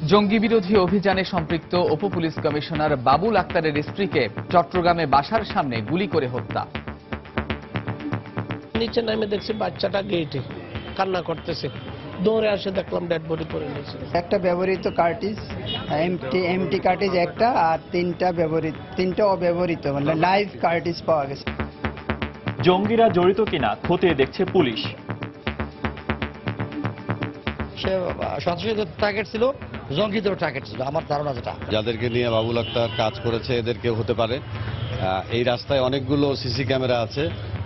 জঙ্গি বিরোধী অভিযানে সম্পৃক্ত উপ-পুলিশ কমিশনার বাবুল আক্তারের স্ত্রীকে চট্টগ্রামে বাসার সামনে গুলি করে হত্যা। নিচে নামে দেখছি বাচ্চাটা গেটে কান্না করতেছে, দৌড়ে আসে দেখলাম ডেড বডি পড়ে নিয়েছে। একটা ব্যবহৃত কার্টিজ, এমটি কার্টিজ একটা, আর তিনটা অব্যবহৃত মানে লাইভ কার্টিজ পাওয়া গেছে। জঙ্গিরা জড়িত কিনা খতিয়ে দেখছে পুলিশ। সে সন্ত্রাসীদের টার্গেট ছিল, জঙ্গিদেরও টার্গেট ছিল আমার ধারণা যেটা। যাদেরকে নিয়ে বাবুল আক্তার কাজ করেছে এদেরকে হতে পারে। এই রাস্তায় অনেকগুলো সিসি ক্যামেরা আছে,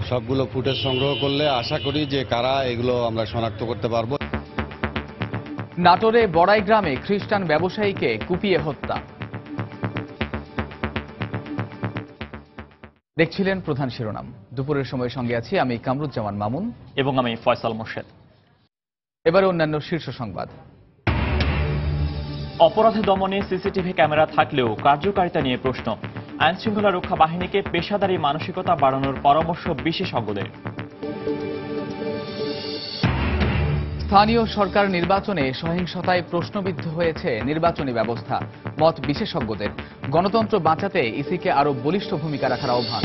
সবগুলো ফুটেজ সংগ্রহ করলে আশা করি যে কারা এগুলো আমরা শনাক্ত করতে পারবো। নাটোরে বড়াই গ্রামে খ্রিস্টান ব্যবসায়ীকে কুপিয়ে হত্যা। দেখছিলেন প্রধান শিরোনাম। দুপুরের সময় সঙ্গে আছি আমি কামরুজ্জামান মামুন এবং আমি ফয়সাল মোর্শেদ। এবারে অন্যান্য শীর্ষ সংবাদ। অপরাধ দমনে সিসিটিভি ক্যামেরা থাকলেও কার্যকারিতা নিয়ে প্রশ্ন। আইন শৃঙ্খলা রক্ষা বাহিনীকে পেশাদারী মানসিকতা বাড়ানোর পরামর্শ বিশেষজ্ঞদের। স্থানীয় সরকার নির্বাচনে সহিংসতায় প্রশ্নবিদ্ধ হয়েছে নির্বাচনী ব্যবস্থা, মত বিশেষজ্ঞদের। গণতন্ত্র বাঁচাতে ইসিকে আরো বলিষ্ঠ ভূমিকা রাখার আহ্বান।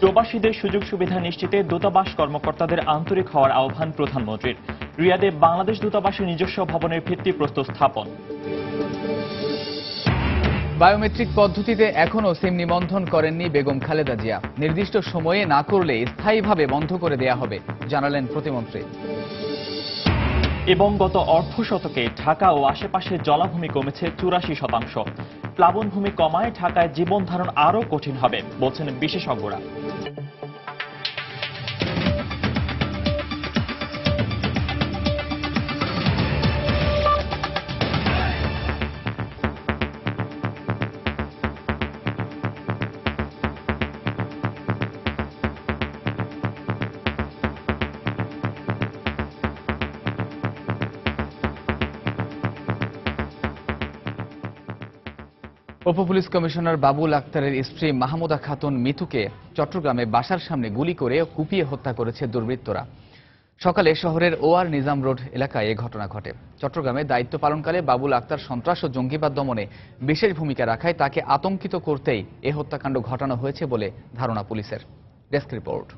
প্রবাসীদের সুযোগ সুবিধা নিশ্চিতে দূতাবাস কর্মকর্তাদের আন্তরিক হওয়ার আহ্বান প্রধানমন্ত্রীর। রিয়াদে বাংলাদেশ দূতাবাসের নিজস্ব ভবনের ভিত্তিপ্রস্তর স্থাপন। বায়োমেট্রিক পদ্ধতিতে এখনও সিম নিবন্ধন করেননি বেগম খালেদা জিয়া। নির্দিষ্ট সময়ে না করলে স্থায়ীভাবে বন্ধ করে দেয়া হবে, জানালেন প্রতিমন্ত্রী। এবং গত অর্থ শতকে ঢাকা ও আশেপাশে জলাভূমি কমেছে 84%। প্লাবনভূমি কমায় ঢাকায় জীবন ধারণ আরও কঠিন হবে বলছেন বিশেষজ্ঞরা। উপ-পুলিশ কমিশনার বাবুল আক্তারের স্ত্রী মাহমুদা খাতুন মিতুকে চট্টগ্রামে বাসার সামনে গুলি করে কুপিয়ে হত্যা করেছে দুর্বৃত্তরা। সকালে শহরের ওআর নিজাম রোড এলাকায় এ ঘটনা ঘটে। চট্টগ্রামে দায়িত্ব পালনকালে বাবুল আক্তার সন্ত্রাস ও জঙ্গিবাদ দমনে বিশেষ ভূমিকা রাখায় তাকে আতঙ্কিত করতেই এ হত্যাকাণ্ড ঘটানো হয়েছে বলে ধারণা পুলিশের। Desk report.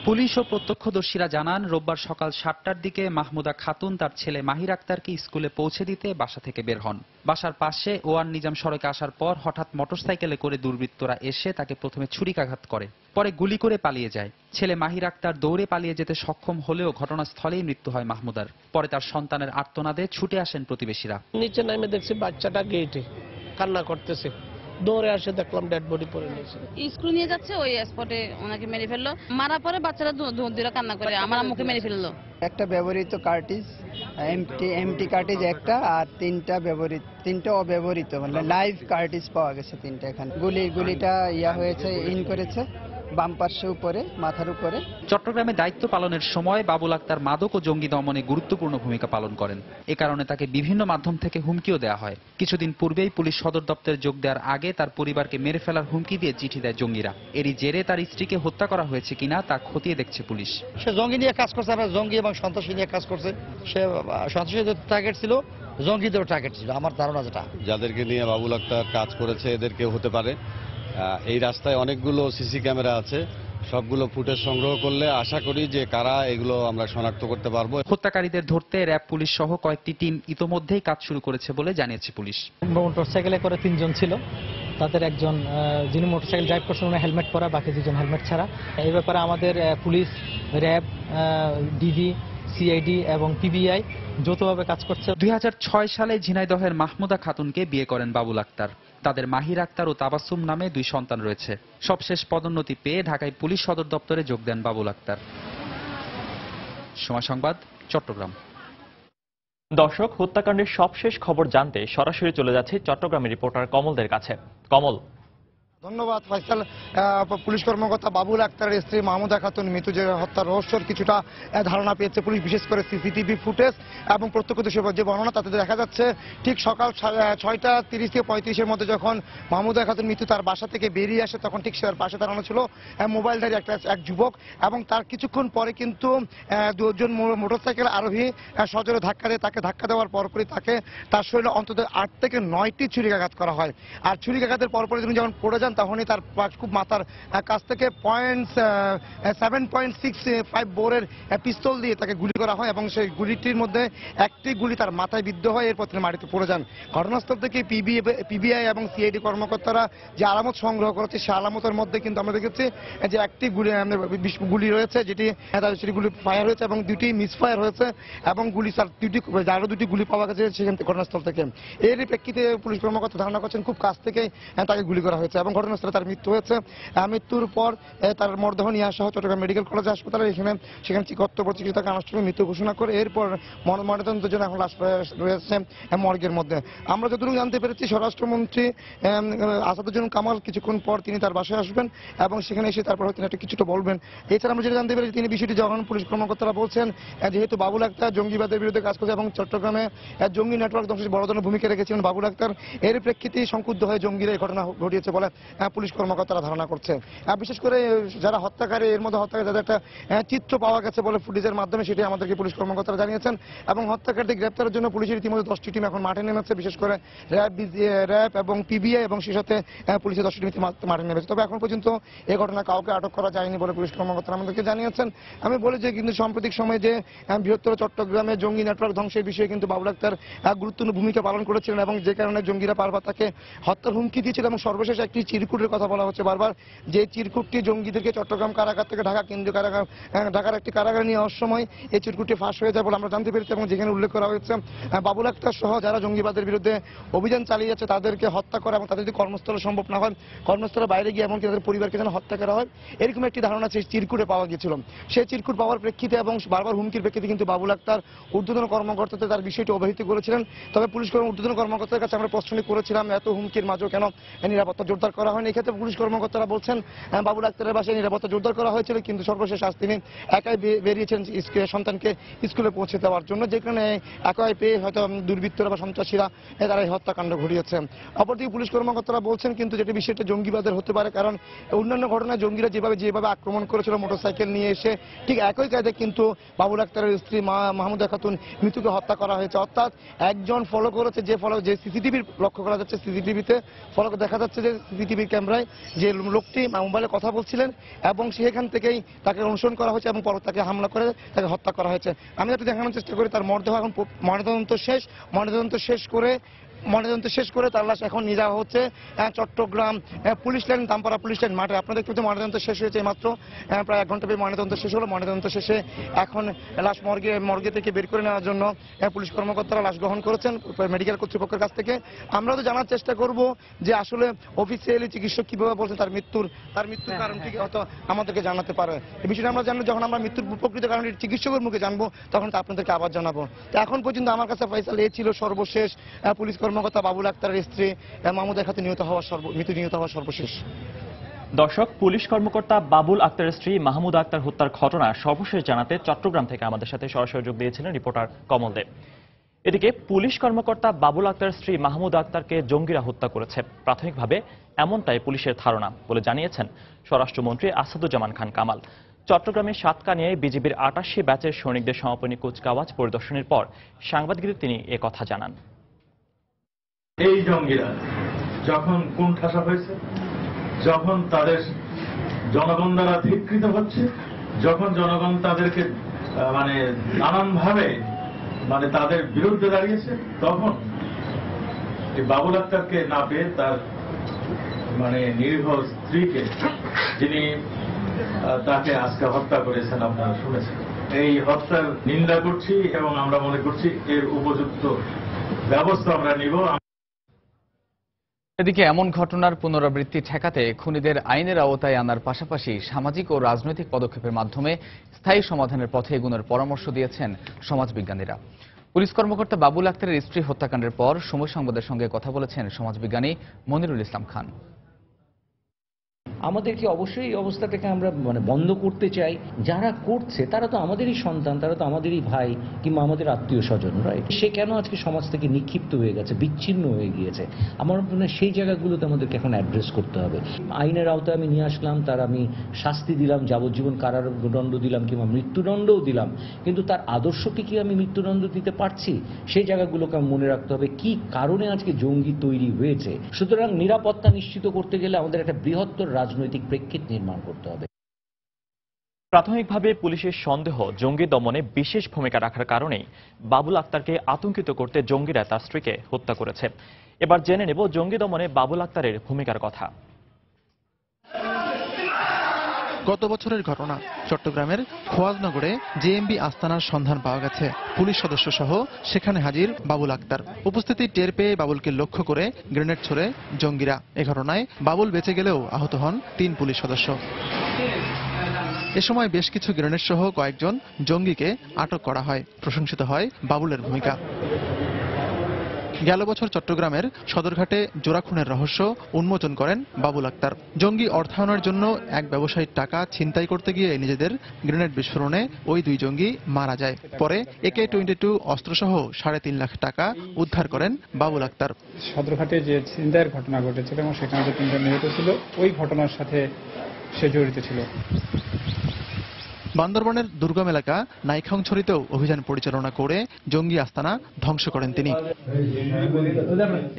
পুলিশ ও প্রত্যক্ষদর্শীরা জানান, রোববার সকাল 7টার দিকে মাহমুদা খাতুন তার ছেলে মাহির আক্তারকে স্কুলে পৌঁছে দিতে বাসা থেকে বের হন। বাসার পাশে ওয়ান নিজাম সড়কে আসার পর হঠাৎ মোটরসাইকেলে করে দুর্বৃত্তরা এসে তাকে প্রথমে ছুরিকাঘাত করে, পরে গুলি করে পালিয়ে যায়। ছেলে মাহির আক্তার দৌড়ে পালিয়ে যেতে সক্ষম হলেও ঘটনাস্থলেই মৃত্যু হয় মাহমুদার। পরে তার সন্তানের আর্তনাদে ছুটে আসেন প্রতিবেশীরা। নিচে নামে দেখছি বাচ্চাটা গেটে কান্না করতেছে, দৌড়ে আসে দেখলাম ডেড বডি পড়ে নিয়েছে। স্কুল নিয়ে যাচ্ছে, ওই স্পটে ওনাকে মেরে ফেললো। মারা পরে বাচ্চারা দৌড় দিয়ে কান্না করে আমার আম্মুকে মেরে ফেললো। একটা ব্যবহৃত কার্টিজ, এমটি কার্টিজ একটা, আর তিনটা অব্যবহৃত মানে লাইভ কার্টিজ পাওয়া গেছে তিনটা। এখানে গুলিটা হয়েছে, ইন করেছে বাম পার্শ্বে উপরে, মাথার উপরে। চট্টগ্রামে দায়িত্ব পালনের সময় বাবুল আক্তার মাদক ও জঙ্গি দমনে গুরুত্বপূর্ণ ভূমিকা পালন করেন। এ কারণে তাকে বিভিন্ন মাধ্যম থেকে হুমকিও দেওয়া হয়। কিছুদিন পূর্বেই পুলিশ সদর দপ্তরে যোগ দেওয়ার আগে তার পরিবারকে মেরে ফেলার হুমকি দিয়ে চিঠি দেয় জঙ্গিরা। এরই জেরে তার স্ত্রীকে হত্যা করা হয়েছে কিনা তা খতিয়ে দেখছে পুলিশ। সে জঙ্গি নিয়ে কাজ করছে, আমরা জঙ্গি এবং সন্ত্রাসী নিয়ে কাজ করছে। সে সন্ত্রাসীদের টার্গেট ছিল, জঙ্গিদেরও টার্গেট ছিল আমার ধারণা যেটা। যাদেরকে নিয়ে বাবুল আক্তার কাজ করেছে এদেরকে হতে পারে। এই রাস্তায় অনেকগুলো সিসি ক্যামেরা আছে, সবগুলো ফুটেজ সংগ্রহ করলে আশা করি যে কারা এগুলো আমরা শনাক্ত করতে পারবো। হত্যাকারীদের ধরতে র্যাব পুলিশ সহ কয়েকটি টিম ইতোমধ্যেই কাজ শুরু করেছে বলে জানিয়েছে পুলিশ। মোটরসাইকেলে করে 3 জন ছিল, তাদের একজন যিনি মোটরসাইকেল ড্রাইভ করছেন উনি হেলমেট পরা, বাকি 2জন হেলমেট ছাড়া। এই ব্যাপারে আমাদের পুলিশ, র্যাব, ডিবি, সিআইডি এবং পিবিআই যৌথভাবে কাজ করছে। 2006 সালে ঝিনাইদহের মাহমুদা খাতুনকে বিয়ে করেন বাবুল আক্তার। তাদের মাহির আক্তার ও তাবাসসুম নামে 2 সন্তান রয়েছে। সবশেষ পদোন্নতি পেয়ে ঢাকায় পুলিশ সদর দপ্তরে যোগ দেন বাবুল আক্তার। সময় সংবাদ, চট্টগ্রাম। দর্শক, হত্যাকাণ্ডের সবশেষ খবর জানতে সরাসরি চলে যাচ্ছে চট্টগ্রামের রিপোর্টার কমলদের কাছে। কমল। ধন্যবাদ ফয়সাল। পুলিশ কর্মকর্তা বাবুল আক্তারের স্ত্রী মাহমুদা খাতুন মিতু যে হত্যার রহস্যর কিছুটা ধারণা পেয়েছে পুলিশ, বিশেষ করে সিসিটিভি ফুটেজ এবং প্রত্যক্ষদর্শীর যে বর্ণনা, তাতে দেখা যাচ্ছে ঠিক সকাল 6:30 থেকে 35-এর মধ্যে যখন মাহমুদা খাতুন মিতু তার বাসা থেকে বেরিয়ে আসে, তখন ঠিক তার পাশে দাঁড়ানো ছিল মোবাইলধারী এক যুবক, এবং তার কিছুক্ষণ পরে কিন্তু দুজন মোটরসাইকেল আরোহী সজোরে ধাক্কা দিয়ে তাকে ধাক্কা দেওয়ার পরপরই তার শরীরে অন্তত 8 থেকে 9টি ছুরিকাঘাত করা হয়। আর ছুরিকাঘাতের পরপরই তিনি যখন পড়ে যান, তখনই তার খুব মাথার কাছ থেকে 7.65 বোরের পিস্তল দিয়ে তাকে গুলি করা হয়, এবং সেই গুলিটির মধ্যে একটি গুলি তার মাথায় বিদ্ধ হয়, এরপর তিনি মাটিতে পড়ে যান। ঘটনাস্থল থেকে পিবিআই এবং সিআইডি কর্মকর্তারা যে আলামত সংগ্রহ করেছে, সেই আলামতের মধ্যে কিন্তু আমরা দেখেছি যে একটি গুলি রয়েছে, যেটি সেটি গুলি ফায়ার হয়েছে এবং দুটি মিসফায়ার হয়েছে, এবং আরো দুটি গুলি পাওয়া গেছে সেখান থেকে ঘটনাস্থল থেকে। এর প্রেক্ষিতে পুলিশ কর্মকর্তা ধারণা করছেন খুব কাছ থেকে তাকে গুলি করা হয়েছে, এবং ঘটনাস্থলে তার মৃত্যু হয়েছে। মৃত্যুর পর তার মরদেহ নিয়ে আসা হয় চট্টগ্রাম মেডিকেল কলেজ হাসপাতালে। সেখানে কর্তব্য চিকিৎসক আনুষ্ঠানিক মৃত্যু ঘোষণা করে এরপর ময়নাতদন্তের জন্য এখন লাশ রয়েছে মর্গের মধ্যে। আমরা যতটুকু জানতে পেরেছি, স্বরাষ্ট্রমন্ত্রী আসাদুজ্জামান কামাল কিছুক্ষণ পর তিনি তার বাসায় আসবেন, এবং সেখানে এসে তারপর তিনি একটা কিছুটা বলবেন। এছাড়া আমরা যেটা জানতে পেরেছি, তিনি বিষয়টি যখন পুলিশ কর্মকর্তারা বলছেন, যেহেতু বাবুল আক্তার জঙ্গিবাদের বিরুদ্ধে কাজ করছে এবং চট্টগ্রামে জঙ্গি নেটওয়ার্ক ধ্বংসে বড় ধরনের ভূমিকা রেখেছিলেন বাবুল আক্তার, এর প্রেক্ষিতে সংকুদ্ধ হয়ে জঙ্গিরা এই ঘটনা ঘটিয়েছে বলে পুলিশ কর্মকর্তারা ধারণা করছে। বিশেষ করে যারা হত্যাকারী, এর মধ্যে হত্যাকারী যাদের একটা চিত্র পাওয়া গেছে বলে ফুটেজের মাধ্যমে, সেটি আমাদেরকে পুলিশ কর্মকর্তারা জানিয়েছেন, এবং হত্যাকারীদের গ্রেপ্তারের জন্য পুলিশের ইতিমধ্যে 10টি টিম এখন মাঠে নেমেছে, বিশেষ করে র্যাব এবং পিবিআই, এবং সেই সাথে পুলিশের 10টি টিম মাঠে নেমেছে। তবে এখন পর্যন্ত এই ঘটনা কাউকে আটক করা যায়নি বলে পুলিশ কর্মকর্তারা আমাদেরকে জানিয়েছেন। আমি বলি যে কিন্তু সাম্প্রতিক সময়ে যে বৃহত্তর চট্টগ্রামে জঙ্গি নেটওয়ার্ক ধ্বংসের বিষয়ে কিন্তু বাবুল আক্তার গুরুত্বপূর্ণ ভূমিকা পালন করেছিলেন, এবং যে কারণে জঙ্গিরা বারবার তাকে হত্যার হুমকি দিয়েছিল, এবং সর্বশেষ একটি চিরকুটের কথা বলা হচ্ছে বারবার, যে চিরকুটটি জঙ্গিদেরকে চট্টগ্রাম কারাগার থেকে ঢাকা কেন্দ্রীয় কারাগার, ঢাকার একটি কারাগার নিয়ে যাওয়ার সময় এই চিরকুটটি ফাঁস হয়ে যায় বলে আমরা জানতে পেরেছি, এবং যেখানে উল্লেখ করা হয়েছে বাবুল আক্তার সহ যারা জঙ্গিবাদের বিরুদ্ধে অভিযান চালিয়ে যাচ্ছে তাদেরকে হত্যা করা, এবং তাদের যদি কর্মস্থলে সম্ভব না হয়, কর্মস্থলের বাইরে গিয়ে এমনকি তাদের পরিবারকে যেন হত্যা করা হয়, এরকম একটি ধারণা সেই চিরকুটে পাওয়া গিয়েছিল। সেই চিরকুট পাওয়ার প্রেক্ষিতে এবং বারবার হুমকির প্রেক্ষিতে কিন্তু বাবুল আক্তার ঊর্ধ্বতন কর্মকর্তাদের তার বিষয়টি অবহিত করেছিলেন। তবে পুলিশ ঊর্ধ্বতন কর্মকর্তার কাছে আমরা প্রশ্ন করেছিলাম, এত হুমকির মাঝেও কেন নিরাপত্তা জোরদার করা হয়নি। এক্ষেত্রে পুলিশ কর্মকর্তারা বলছেন, বাবুল আক্তারের বাসায় নিরাপত্তা জোরদার করা হয়েছিল, কিন্তু সর্বশেষ আজ তিনি একাই বেরিয়েছেন সন্তানকে স্কুলে পৌঁছে দেওয়ার জন্য, যেখানে একাই পেয়ে হয়তো দুর্বৃত্তরা বা সন্ত্রাসীরা তারা এই হত্যাকাণ্ড ঘটিয়েছে। অপরদিকে পুলিশ কর্মকর্তারা বলছেন কিন্তু যেটি বিষয়টা জঙ্গিবাদের হতে পারে, কারণ অন্যান্য ঘটনায় জঙ্গিরা যেভাবে আক্রমণ করেছিল মোটরসাইকেল নিয়ে এসে, ঠিক একই কাজে কিন্তু বাবুল আক্তারের স্ত্রী মাহমুদা খাতুন মিতুকে হত্যা করা হয়েছে। অর্থাৎ একজন ফলো করেছে, যে সিসিটিভির লক্ষ্য করা যাচ্ছে, সিসিটিভিতে ফলো দেখা যাচ্ছে যে সিসিটিভি ক্যামেরায় যে লোকটি মোবাইলে কথা বলছিলেন, এবং সেখান থেকেই তাকে অনুসরণ করা হয়েছে, এবং পরে তাকে হামলা করে তাকে হত্যা করা হয়েছে। আমি যাতে দেখানোর চেষ্টা করি, তার মরদেহ এখন ময়নাতদন্ত শেষ করে তার লাশ এখন নিয়ে যাওয়া হচ্ছে Chittagong police line, Dampara police line মাঠে। আপনারা দেখতে পাচ্ছেন ময়নাতদন্ত শেষ হয়েছে মাত্র, প্রায় 1 ঘন্টা পরে ময়নাতদন্ত শেষ হলো। ময়নাতদন্ত শেষে এখন লাশ মর্গে থেকে বের করে নেওয়ার জন্য পুলিশ কর্মকর্তারা লাশ গ্রহণ করেছেন মেডিকেল কর্তৃপক্ষের কাছ থেকে। আমরা তো জানার চেষ্টা করব যে আসলে অফিসিয়ালি চিকিৎসক কিভাবে বলছেন তার মৃত্যুর কারণ কি হয়তো আমাদেরকে জানাতে পারে। এই বিষয়টা আমরা জানবো, যখন আমরা মৃত্যুর প্রকৃত কারণ চিকিৎসকের মুখে জানবো, তখন তো আপনাদেরকে আবার জানাবো। তো এখন পর্যন্ত আমার কাছে ফয়সাল এই ছিল সর্বশেষ পুলিশ কর্মকর্তা বাবুল আক্তারের স্ত্রী মাহমুদা খাতুন নিহত হওয়ার সর্বশেষ। দর্শক, পুলিশ কর্মকর্তা বাবুল আক্তারের স্ত্রী মাহমুদা আক্তার হত্যার ঘটনা সর্বশেষ জানাতে চট্টগ্রাম থেকে আমাদের সাথে সরাসরি যোগ দিয়েছিলেন রিপোর্টার কমল দেব। এদিকে পুলিশ কর্মকর্তা বাবুল আক্তারের স্ত্রী মাহমুদা আক্তারকে জঙ্গিরা হত্যা করেছে, প্রাথমিকভাবে এমনটাই পুলিশের ধারণা বলে জানিয়েছেন স্বরাষ্ট্রমন্ত্রী আসাদুজ্জামান খান কামাল। চট্টগ্রামের সাতকানিয়ায় বিজিবির 88 ব্যাচের সৈনিকদের সমাপনী কুচকাওয়াজ পরিদর্শনের পর সাংবাদিকদের তিনি একথা জানান। এই জঙ্গিরা যখন কোণঠাসা হয়েছে, যখন তাদের জনগণ দ্বারা ধিক্কৃত হচ্ছে, যখন জনগণ তাদেরকে নানানভাবে তাদের বিরুদ্ধে দাঁড়িয়েছে, তখন এই বাবুল আক্তারকে না পেয়ে তার নিরীহ স্ত্রীকে, যিনি তাকে আজকে হত্যা করেছেন, আপনারা শুনেছেন। এই হত্যার নিন্দা করছি এবং আমরা মনে করছি এর উপযুক্ত ব্যবস্থা আমরা নিব। এদিকে এমন ঘটনার পুনরাবৃত্তি ঠেকাতে খুনিদের আইনের আওতায় আনার পাশাপাশি সামাজিক ও রাজনৈতিক পদক্ষেপের মাধ্যমে স্থায়ী সমাধানের পথে এগোনোর পরামর্শ দিয়েছেন সমাজবিজ্ঞানীরা। পুলিশ কর্মকর্তা বাবুল আক্তারের স্ত্রী হত্যাকাণ্ডের পর সময় সংবাদের সঙ্গে কথা বলেছেন সমাজবিজ্ঞানী মনিরুল ইসলাম খান। আমাদেরকে অবশ্যই এই অবস্থাটাকে আমরা বন্ধ করতে চাই। যারা করছে তারা তো আমাদেরই সন্তান, তারা তো আমাদেরই ভাই কিংবা আমাদের আত্মীয় স্বজন, রাইট? সে কেন আজকে সমাজ থেকে নিক্ষিপ্ত হয়ে গেছে, বিচ্ছিন্ন হয়ে গিয়েছে? আমার মনে হয় সেই জায়গাগুলোতে আমাদেরকে এখন অ্যাড্রেস করতে হবে। আইনের আওতায় আমি নিয়ে আসলাম, তার আমি শাস্তি দিলাম, যাবজ্জীবন কারাদণ্ড দিলাম কিংবা মৃত্যুদণ্ডও দিলাম, কিন্তু তার আদর্শকে কি আমি মৃত্যুদণ্ড দিতে পারছি? সেই জায়গাগুলোকে মনে রাখতে হবে কি কারণে আজকে জঙ্গি তৈরি হয়েছে। সুতরাং নিরাপত্তা নিশ্চিত করতে গেলে আমাদের একটা বৃহত্তর রাজনৈতিক প্রেক্ষিত নির্মাণ করতে হবে। প্রাথমিকভাবে পুলিশের সন্দেহ জঙ্গি দমনে বিশেষ ভূমিকা রাখার কারণেই বাবুল আক্তারকে আতঙ্কিত করতে জঙ্গিরা তার স্ত্রীকে হত্যা করেছে। এবার জেনে নেব জঙ্গি দমনে বাবুল আক্তারের ভূমিকার কথা। গত বছরের ঘটনা, চট্টগ্রামের খোয়াজনগরে জেএমবি আস্তানার সন্ধান পাওয়া গেছে। পুলিশ সদস্য সহ সেখানে হাজির বাবুল আক্তার। উপস্থিতি টের পেয়ে বাবুলকে লক্ষ্য করে গ্রেনেড ছোড়ে জঙ্গিরা। এ ঘটনায় বাবুল বেঁচে গেলেও আহত হন 3 পুলিশ সদস্য। এ সময় বেশ কিছু গ্রেনেড সহ কয়েকজন জঙ্গিকে আটক করা হয়। প্রশংসিত হয় বাবুলের ভূমিকা। গেল বছর চট্টগ্রামের সদরঘাটে জোড়া খুনের রহস্য উন্মোচন করেন বাবুল আক্তার। জঙ্গি অর্থায়নের জন্য এক ব্যবসায়ীর টাকা ছিনতাই করতে গিয়ে নিজেদের গ্রেনেড বিস্ফোরণে ওই 2 জঙ্গি মারা যায়। পরে AK-22 অস্ত্রসহ 3.5 লাখ টাকা উদ্ধার করেন বাবুল আক্তার। সদরঘাটে যে ছিনতাইয়ের ঘটনা ঘটেছিল এবং সেখানে যে 3জন নিহত ছিল, ওই ঘটনার সাথে সে জড়িত ছিল। বান্দরবনের দুর্গম এলাকা নাইখাংছড়িতেও অভিযান পরিচালনা করে জঙ্গি আস্তানা ধ্বংস করেন তিনি।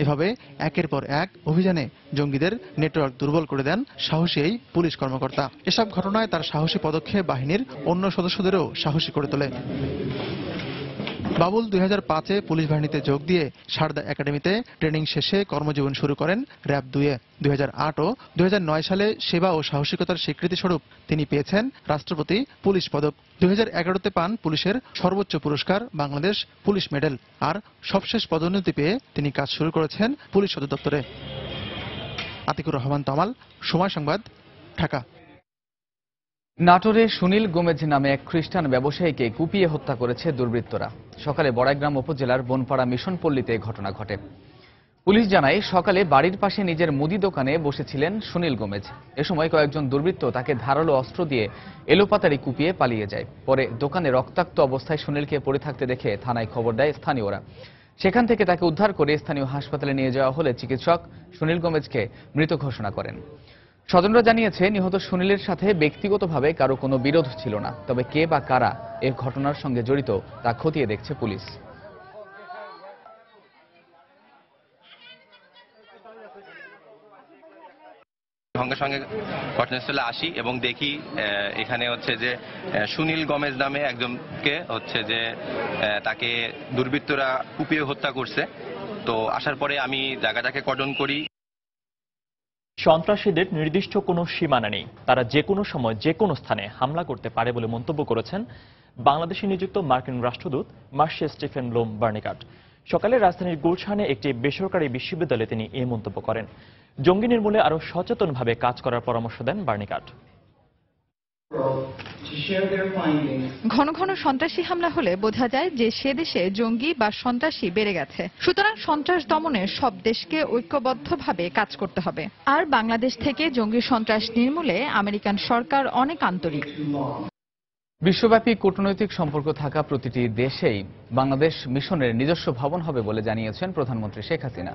এভাবে একের পর এক অভিযানে জঙ্গিদের নেটওয়ার্ক দুর্বল করে দেন সাহসী এই পুলিশ কর্মকর্তা। এসব ঘটনায় তার সাহসী পদক্ষেপ বাহিনীর অন্য সদস্যদেরও সাহসী করে তোলে। বাবুল 2005-এ পুলিশ বাহিনীতে যোগ দিয়ে সারদা একাডেমিতে ট্রেনিং শেষে কর্মজীবন শুরু করেন র‍্যাব 2-এ। 2008 ও 2009 সালে সেবা ও সাহসিকতার স্বীকৃতিস্বরূপ তিনি পেয়েছেন রাষ্ট্রপতি পুলিশ পদক। 2011-তে পান পুলিশের সর্বোচ্চ পুরস্কার বাংলাদেশ পুলিশ মেডেল। আর সবশেষ পদোন্নতি পেয়ে তিনি কাজ শুরু করেছেন পুলিশ সদর দপ্তরে। আতিকুর রহমান তমাল, সময় সংবাদ, ঢাকা। নাটোরে সুনীল গোমেজ নামে এক খ্রিস্টান ব্যবসায়ীকে কুপিয়ে হত্যা করেছে দুর্বৃত্তরা। সকালে বড়াইগ্রাম উপজেলার বনপাড়া মিশন পল্লীতে ঘটনা ঘটে। পুলিশ জানায় সকালে বাড়ির পাশে নিজের মুদি দোকানে বসেছিলেন সুনীল গোমেজ। এ সময় কয়েকজন দুর্বৃত্ত তাকে ধারালো অস্ত্র দিয়ে এলোপাতাড়ি কুপিয়ে পালিয়ে যায়। পরে দোকানে রক্তাক্ত অবস্থায় সুনীলকে পড়ে থাকতে দেখে থানায় খবর দেয় স্থানীয়রা। সেখান থেকে তাকে উদ্ধার করে স্থানীয় হাসপাতালে নিয়ে যাওয়া হলে চিকিৎসক সুনীল গোমেজকে মৃত ঘোষণা করেন। স্বজনরা জানিয়েছে নিহত সুনীলের সাথে ব্যক্তিগতভাবে কারো কোনো বিরোধ ছিল না, তবে কে বা কারা এই ঘটনার সঙ্গে জড়িত তা খতিয়ে দেখছে পুলিশ। সঙ্গে সঙ্গে ঘটনাস্থলে আসি এবং দেখি এখানে হচ্ছে যে সুনীল গমেজ নামে একজনকে হচ্ছে যে তাকে দুর্বৃত্তরা কুপিয়ে হত্যা করছে। তো আসার পরে আমি জায়গাটাকে কর্ডন করি। সন্ত্রাসীদের নির্দিষ্ট কোনো সীমানা নেই, তারা যে কোনো সময় যে কোনো স্থানে হামলা করতে পারে বলে মন্তব্য করেছেন বাংলাদেশে নিযুক্ত মার্কিন রাষ্ট্রদূত মার্শিয়া স্টিফেন ব্লুম বার্নিকাট। সকালে রাজধানীর গুলশানে একটি বেসরকারি বিশ্ববিদ্যালয়ে তিনি এই মন্তব্য করেন। জঙ্গি নির্মূলে আরও সচেতনভাবে কাজ করার পরামর্শ দেন বার্নিকাট। ঘন ঘন সন্ত্রাসী হামলা হলে বোঝা যায় যে সে দেশে জঙ্গি বা সন্ত্রাসী বেড়ে গেছে। সুতরাং সন্ত্রাস দমনে সব দেশকে ঐক্যবদ্ধভাবে কাজ করতে হবে। আর বাংলাদেশ থেকে জঙ্গি সন্ত্রাস নির্মূলে আমেরিকান সরকার অনেক আন্তরিক। বিশ্বব্যাপী কূটনৈতিক সম্পর্ক থাকা প্রতিটি দেশেই বাংলাদেশ মিশনের নিজস্ব ভবন হবে বলে জানিয়েছেন প্রধানমন্ত্রী শেখ হাসিনা।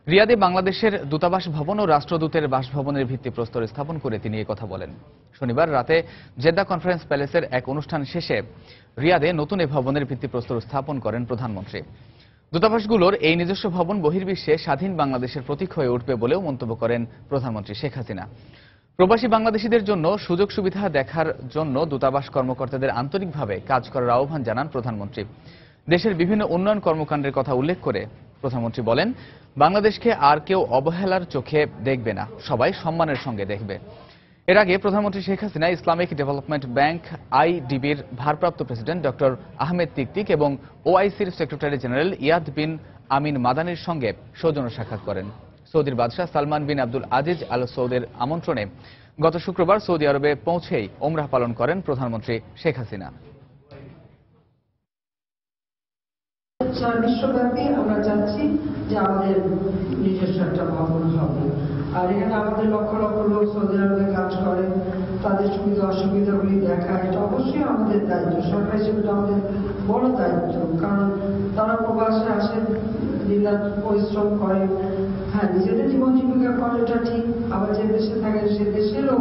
রিয়াদে বাংলাদেশের দূতাবাস ভবন ও রাষ্ট্রদূতের বাসভবনের ভিত্তিপ্রস্তর স্থাপন করে তিনি কথা বলেন। শনিবার রাতে জেদ্দা কনফারেন্স প্যালেসের এক অনুষ্ঠান শেষে রিয়াদে নতুন এ ভবনের ভিত্তিপ্রস্তর স্থাপন করেন প্রধানমন্ত্রী। দূতাবাসগুলোর এই নিজস্ব ভবন বহির্বিশ্বে স্বাধীন বাংলাদেশের প্রতীক হয়ে উঠবে বলেও মন্তব্য করেন প্রধানমন্ত্রী শেখ হাসিনা। প্রবাসী বাংলাদেশিদের জন্য সুযোগ সুবিধা দেখার জন্য দূতাবাস কর্মকর্তাদের আন্তরিকভাবে কাজ করার আহ্বান জানান প্রধানমন্ত্রী। দেশের বিভিন্ন উন্নয়ন কর্মকাণ্ডের কথা উল্লেখ করে প্রধানমন্ত্রী বলেন, বাংলাদেশকে আর কেউ অবহেলার চোখে দেখবে না, সবাই সম্মানের সঙ্গে দেখবে। এর আগে প্রধানমন্ত্রী Sheikh Hasina Islamic development bank IDBর ভারপ্রাপ্ত প্রেসিডেন্ট ডক্টর আহমেদ তিকতিক এবং OICর সেক্রেটারি জেনারেল ইয়াদ বিন আমিন মাদানির সঙ্গে সৌজন্য সাক্ষাৎ করেন। সৌদির বাদশাহ সালমান বিন আব্দুল আজিজ আল সৌদের আমন্ত্রণে গত শুক্রবার সৌদি আরবে পৌঁছেই ওমরাহ পালন করেন প্রধানমন্ত্রী শেখ হাসিনা। বিশ্বব্যাপী আমরা চাচ্ছি যে আমাদের নিজস্ব একটা ভবন হবে। আর এখানে আমাদের লক্ষ লক্ষ লোক সৌদি আরবে কাজ করে, তাদের সুবিধা অসুবিধাগুলি দেখা, এটা অবশ্যই আমাদের দায়িত্ব, সরকার হিসেবে এটা আমাদের বড় দায়িত্ব। কারণ তারা প্রবাসে আসে, দিনরাত পরিশ্রম করে, হ্যাঁ নিজেদের জীবন জীবিকা করে, এটা ঠিক। আবার যে দেশে থাকে সে দেশেরও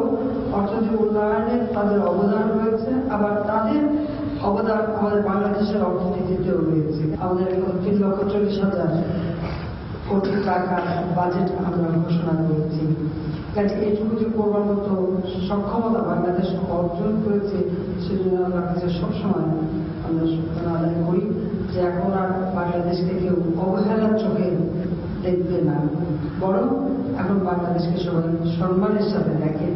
অর্থনৈতিক উন্নয়নে তাদের অবদান রয়েছে, আবার তাদের অবদান আমাদের বাংলাদেশের অর্থনীতিতেও রয়েছে। আমাদের ৩,৪০,০০০ কোটি টাকা বাজেট আমরা ঘোষণা করেছি। কাজে এইটুকু যে করবার মতো সক্ষমতা বাংলাদেশ অর্জন করেছে, সেজন্য আমার কাছে সবসময় আমরা শুকরানা আদায় করি যে এখন আর বাংলাদেশকে কেউ অবহেলার চোখে দেখবে না, বরং এখন বাংলাদেশকে সবাই সম্মানের সাথে দেখে।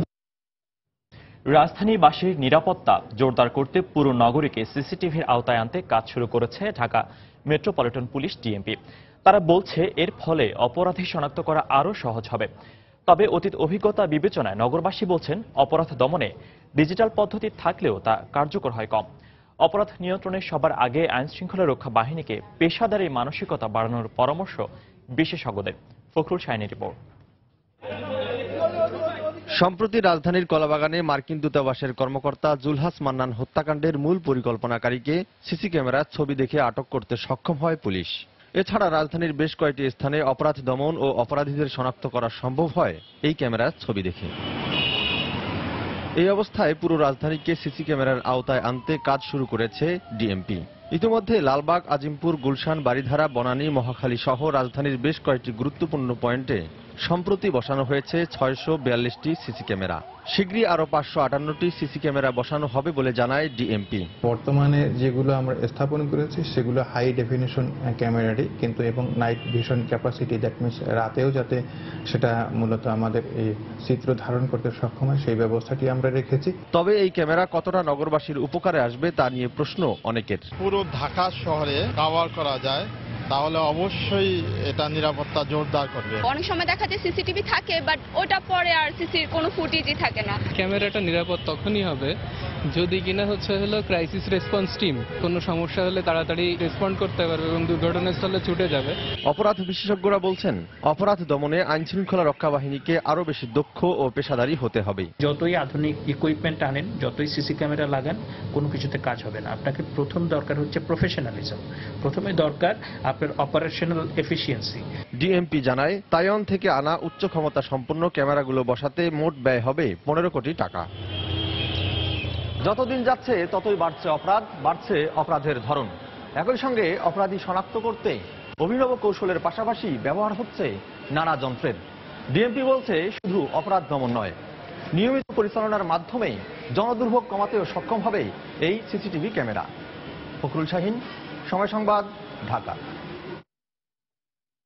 রাজধানীবাসীর নিরাপত্তা জোরদার করতে পুরো নগরীকে সিসিটিভির আওতায় আনতে কাজ শুরু করেছে ঢাকা মেট্রোপলিটন পুলিশ ডিএমপি। তারা বলছে এর ফলে অপরাধী শনাক্ত করা আরও সহজ হবে। তবে অতীত অভিজ্ঞতা বিবেচনায় নগরবাসী বলছেন অপরাধ দমনে ডিজিটাল পদ্ধতি থাকলেও তা কার্যকর হয় কম। অপরাধ নিয়ন্ত্রণে সবার আগে আইনশৃঙ্খলা রক্ষা বাহিনীকে পেশাদারি মানসিকতা বাড়ানোর পরামর্শ বিশেষজ্ঞদের। ফখরুল শাহিনের রিপোর্ট। সম্প্রতি রাজধানীর কলাবাগানে মার্কিন দূতাবাসের কর্মকর্তা জুলহাস মান্নান হত্যাকাণ্ডের মূল পরিকল্পনাকারীকে সিসি ক্যামেরার ছবি দেখে আটক করতে সক্ষম হয় পুলিশ। এছাড়া রাজধানীর বেশ কয়েকটি স্থানে অপরাধ দমন ও অপরাধীদের শনাক্ত করা সম্ভব হয় এই ক্যামেরার ছবি দেখে। এই অবস্থায় পুরো রাজধানীকে সিসি ক্যামেরার আওতায় আনতে কাজ শুরু করেছে ডিএমপি। ইতিমধ্যে লালবাগ, আজিমপুর, গুলশান, বারিধারা, বনানী, মহাখালী সহ রাজধানীর বেশ কয়েকটি গুরুত্বপূর্ণ পয়েন্টে সম্প্রতি বসানো হয়েছে 642টি সিসি ক্যামেরা। শীঘ্রই আরো 558টি সিসি ক্যামেরা বসানো হবে বলে জানায় ডিএমপি। বর্তমানে যেগুলো আমরা স্থাপন করেছি সেগুলো হাই ডেফিনিশন ক্যামেরারই, কিন্তু এবং night vision capacity, that means রাতেও যাতে সেটা মূলত আমাদের এই চিত্র ধারণ করতে সক্ষম হয় সেই ব্যবস্থাটি আমরা রেখেছি। তবে এই ক্যামেরা কতটা নগরবাসীর উপকারে আসবে তা নিয়ে প্রশ্ন অনেকের। পুরো ঢাকা শহরে কভার করা যায় তাহলে অবশ্যই এটা নিরাপত্তা জোরদার করবে। অনেক সময় দেখা যায় সিসিটিভি থাকে, বাট ওটা পরে আর সিসির কোনো ফুটেজই থাকে না। ক্যামেরাটা নিরাপদ তখনই হবে যদি কিনা হলো ক্রাইসিস রেসপন্স টিম কোনো সমস্যা হলে তাড়াতাড়ি রেসপন্ড করতে পারবে এবং দুর্ঘটনাস্থলে ছুটে যাবে। অপরাধ বিশেষজ্ঞরা বলছেন অপরাধ দমনে আইনশৃঙ্খলা রক্ষা বাহিনীকে আরো বেশি দক্ষ ও পেশাদারী হতে হবে। যতই আধুনিক ইকুইপমেন্ট আনেন, যতই সিসি ক্যামেরা লাগান, কোনো কিছুতে কাজ হবে না। আপনাকে প্রথম দরকার হচ্ছে প্রফেশনালিজম, প্রথমে দরকার আপনার অপারেশনাল এফিসিয়েন্সি। ডিএমপি জানায় তাইওয়ান থেকে আনা উচ্চ ক্ষমতা সম্পন্ন ক্যামেরাগুলো বসাতে মোট ব্যয় হবে 15 কোটি টাকা। যতদিন যাচ্ছে ততই বাড়ছে অপরাধ, বাড়ছে অপরাধের ধরন। একই সঙ্গে অপরাধী শনাক্ত করতে অভিনব কৌশলের পাশাপাশি ব্যবহার হচ্ছে নানা যন্ত্রের। ডিএমপি বলছে শুধু অপরাধ দমন নয়, নিয়মিত পরিচালনার মাধ্যমে জনদুর্ভোগ কমাতেও সক্ষম হবে এই সিসিটিভি ক্যামেরা। ফখরুল শাহিন, সময় সংবাদ, ঢাকা।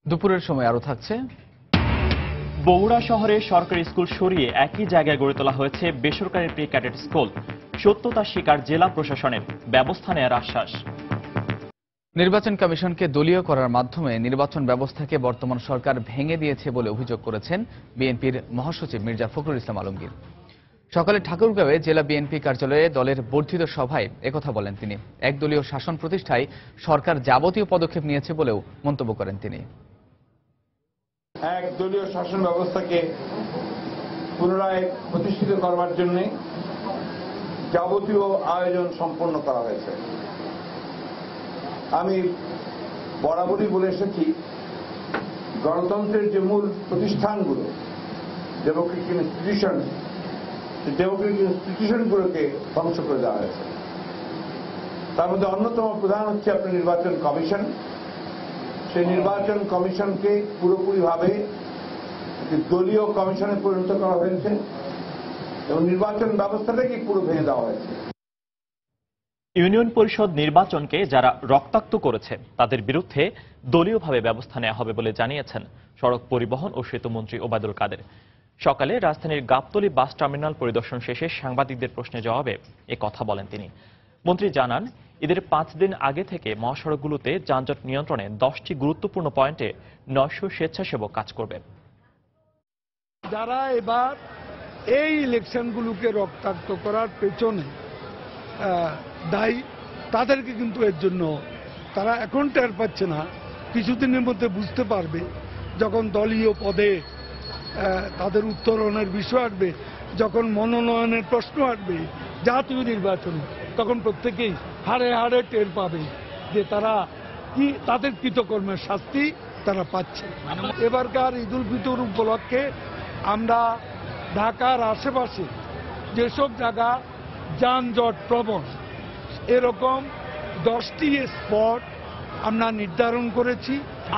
দুপুরের সময় আরো থাকছে। বগুড়া শহরে সরকারি স্কুল সরিয়ে একই জায়গায় গড়ে তোলা হয়েছে বেসরকারি প্রি ক্যাডেট স্কুল। সত্যতা স্বীকার জেলা প্রশাসনের, ব্যবস্থা নেওয়ার আশ্বাস। নির্বাচন কমিশনকে দলীয় করার মাধ্যমে নির্বাচন ব্যবস্থাকে বর্তমান সরকার ভেঙে দিয়েছে বলে অভিযোগ করেছেন বিএনপির মহাসচিব মির্জা ফখরুল ইসলাম আলমগীর। সকালে ঠাকুরগাঁওয়ে জেলা বিএনপি কার্যালয়ে দলের বর্ধিত সভায় একথা বলেন তিনি। একদলীয় শাসন প্রতিষ্ঠায় সরকার যাবতীয় পদক্ষেপ নিয়েছে বলেও মন্তব্য করেন তিনি। একদলীয় শাসন ব্যবস্থাকে পুনরায় প্রতিষ্ঠিত করবার জন্য যাবতীয় আয়োজন সম্পন্ন করা হয়েছে। আমি বরাবরই বলে এসেছি, গণতন্ত্রের যে মূল প্রতিষ্ঠানগুলো, ডেমোক্রেটিক ইনস্টিটিউশনগুলোকে ধ্বংস করে দেওয়া হয়েছে। তার মধ্যে অন্যতম প্রধান হচ্ছে আপনার নির্বাচন কমিশন। সেই নির্বাচন কমিশনকে পুরোপুরিভাবে দলীয় কমিশনে পরিণত করা হয়েছে এবং নির্বাচন ব্যবস্থাটাকে পুরো ভেঙে দেওয়া হয়েছে। ইউনিয়ন পরিষদ নির্বাচনকে যারা রক্তাক্ত করেছে তাদের বিরুদ্ধে দলীয়ভাবে ব্যবস্থা নেওয়া হবে বলে জানিয়েছেন সড়ক পরিবহন ও সেতুমন্ত্রী ওবায়দুল কাদের। সকালে রাজধানীর গাবতলী বাস টার্মিনাল পরিদর্শন শেষে সাংবাদিকদের প্রশ্নের জবাবে এ কথা বলেন তিনি। মন্ত্রী জানান, ঈদের 5 দিন আগে থেকে মহাসড়কগুলোতে যানজট নিয়ন্ত্রণে 10টি গুরুত্বপূর্ণ পয়েন্টে 900 স্বেচ্ছাসেবক কাজ করবে। যারা এবার এই ইলেকশনগুলোকে রক্তাক্ত করার পেছনে দায়ী, তাদেরকে কিন্তু এর জন্য তারা এখন টের পাচ্ছে না, কিছুদিনের মধ্যে বুঝতে পারবে যখন দলীয় পদে তাদের উত্তরণের বিষয় আসবে, যখন মনোনয়নের প্রশ্ন আসবে জাতীয় নির্বাচনে, তখন প্রত্যেকেই হাড়ে হাড়ে টের পাবে যে তারা কি তাদের কৃতকর্মের শাস্তি তারা পাচ্ছে। এবারকার ঈদ উল ফিতর উপলক্ষে আমরা ঢাকার আশেপাশে যেসব জায়গা যানজট প্রবণ এরকম 10টি স্পট আমরা নির্ধারণ করেছি।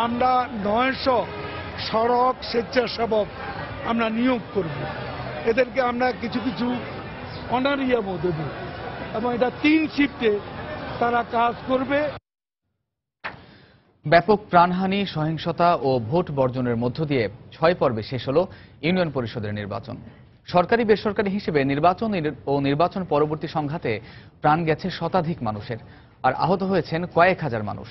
আমরা 900 সড়ক স্বেচ্ছাসেবক আমরা নিয়োগ করব। এদেরকে আমরা কিছু কিছু অনারিয়ামও দেব এবং এটা 3 শিফটে তারা কাজ করবে। ব্যাপক প্রাণহানি, সহিংসতা ও ভোট বর্জনের মধ্য দিয়ে 6 পর্বে শেষ হল ইউনিয়ন পরিষদের নির্বাচন। সরকারি বেসরকারি হিসেবে নির্বাচন ও নির্বাচন পরবর্তী সংঘাতে প্রাণ গেছে শতাধিক মানুষের, আর আহত হয়েছেন কয়েক হাজার মানুষ।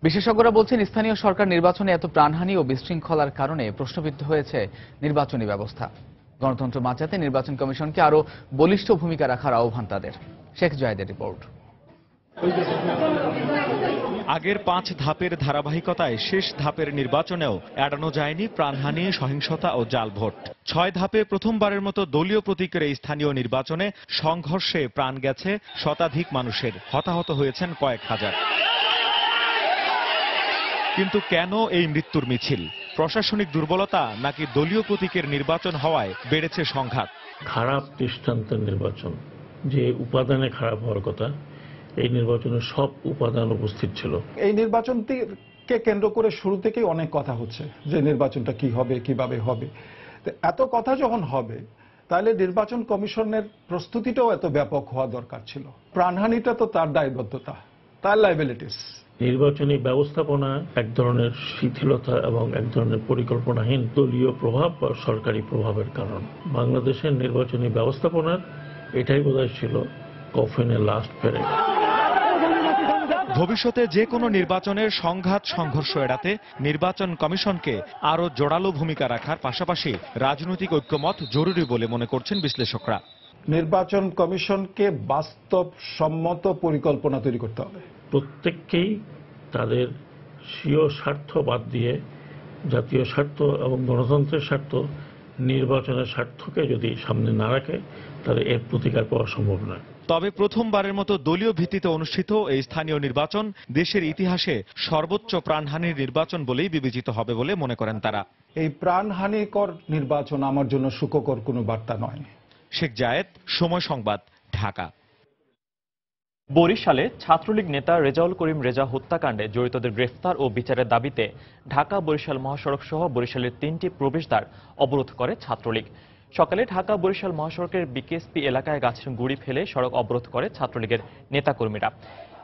বিশেষজ্ঞরা বলছেন, স্থানীয় সরকার নির্বাচনে এত প্রাণহানি ও বিশৃঙ্খলার কারণে প্রশ্নবিদ্ধ হয়েছে নির্বাচনী ব্যবস্থা। গণতন্ত্র বাঁচাতে নির্বাচন কমিশনকে আরও বলিষ্ঠ ভূমিকা রাখার আহ্বান তাদের। শেখ জায়েদের রিপোর্ট। আগের 5 ধাপের ধারাবাহিকতায় শেষ ধাপের নির্বাচনেও এড়ানো যায়নি প্রাণহানি, সহিংসতা ও জাল ভোট। 6 ধাপে প্রথমবারের মতো দলীয় প্রতীকের এই স্থানীয় নির্বাচনে সংঘর্ষে প্রাণ গেছে শতাধিক মানুষের, হতাহত হয়েছেন কয়েক হাজার। কিন্তু কেন এই মৃত্যুর মিছিল? প্রশাসনিক দুর্বলতা নাকি দলীয় প্রতীকের নির্বাচন হওয়ায় বেড়েছে সংঘাত? খারাপ দৃষ্টান্তের নির্বাচন, যে উপাদানে খারাপ হওয়ার কথা, এই নির্বাচনে সব উপাদান উপস্থিত ছিল। এই নির্বাচনটিকে কেন্দ্র করে শুরু থেকেই অনেক কথা হচ্ছে যে নির্বাচনটা কি হবে, কিভাবে হবে। এত কথা যখন হবে তাহলে নির্বাচন কমিশনের প্রস্তুতিটাও এত ব্যাপক হওয়া দরকার ছিল। প্রাণহানিটা তো তার দায়বদ্ধতা, তার লাইবিলিটিস। নির্বাচনী ব্যবস্থাপনা এক ধরনের শিথিলতা এবং এক ধরনের পরিকল্পনাহীন দলীয় প্রভাব বা সরকারি প্রভাবের কারণ। বাংলাদেশের নির্বাচনী ব্যবস্থাপনার এটাই বোধহয় ছিল কফিনের লাস্ট পেরেড। ভবিষ্যতে যে কোনো নির্বাচনের সংঘাত সংঘর্ষ এড়াতে নির্বাচন কমিশনকে আরও জোরালো ভূমিকা রাখার পাশাপাশি রাজনৈতিক ঐক্যমত জরুরি বলে মনে করছেন বিশ্লেষকরা। নির্বাচন কমিশনকে বাস্তবসম্মত পরিকল্পনা তৈরি করতে হবে। প্রত্যেককেই তাদের স্বীয় স্বার্থ বাদ দিয়ে জাতীয় স্বার্থ এবং গণতন্ত্রের স্বার্থ, নির্বাচনের স্বার্থকে যদি সামনে না রাখে তাহলে এর প্রতিকার পাওয়া সম্ভব নয়। তবে প্রথমবারের মতো দলীয় ভিত্তিতে অনুষ্ঠিত এই স্থানীয় নির্বাচন দেশের ইতিহাসে সর্বোচ্চ প্রাণহানির নির্বাচন বলেই বিবেচিত হবে বলে মনে করেন তারা। এই প্রাণহানিকর নির্বাচন আমার জন্য সুখকর কোনো বার্তা নয়। শেখ জায়েদ, সময় সংবাদ, ঢাকা। বরিশালে ছাত্রলীগ নেতা রেজাউল করিম রেজা হত্যাকাণ্ডে জড়িতদের গ্রেফতার ও বিচারের দাবিতে ঢাকা বরিশাল মহাসড়ক সহ বরিশালের 3টি প্রবেশদ্বার অবরোধ করে ছাত্রলীগ। সকালে ঢাকা বরিশাল মহাসড়কের বিকেএসপি এলাকায় গাছের গুঁড়ি ফেলে সড়ক অবরোধ করে ছাত্রলীগের নেতাকর্মীরা।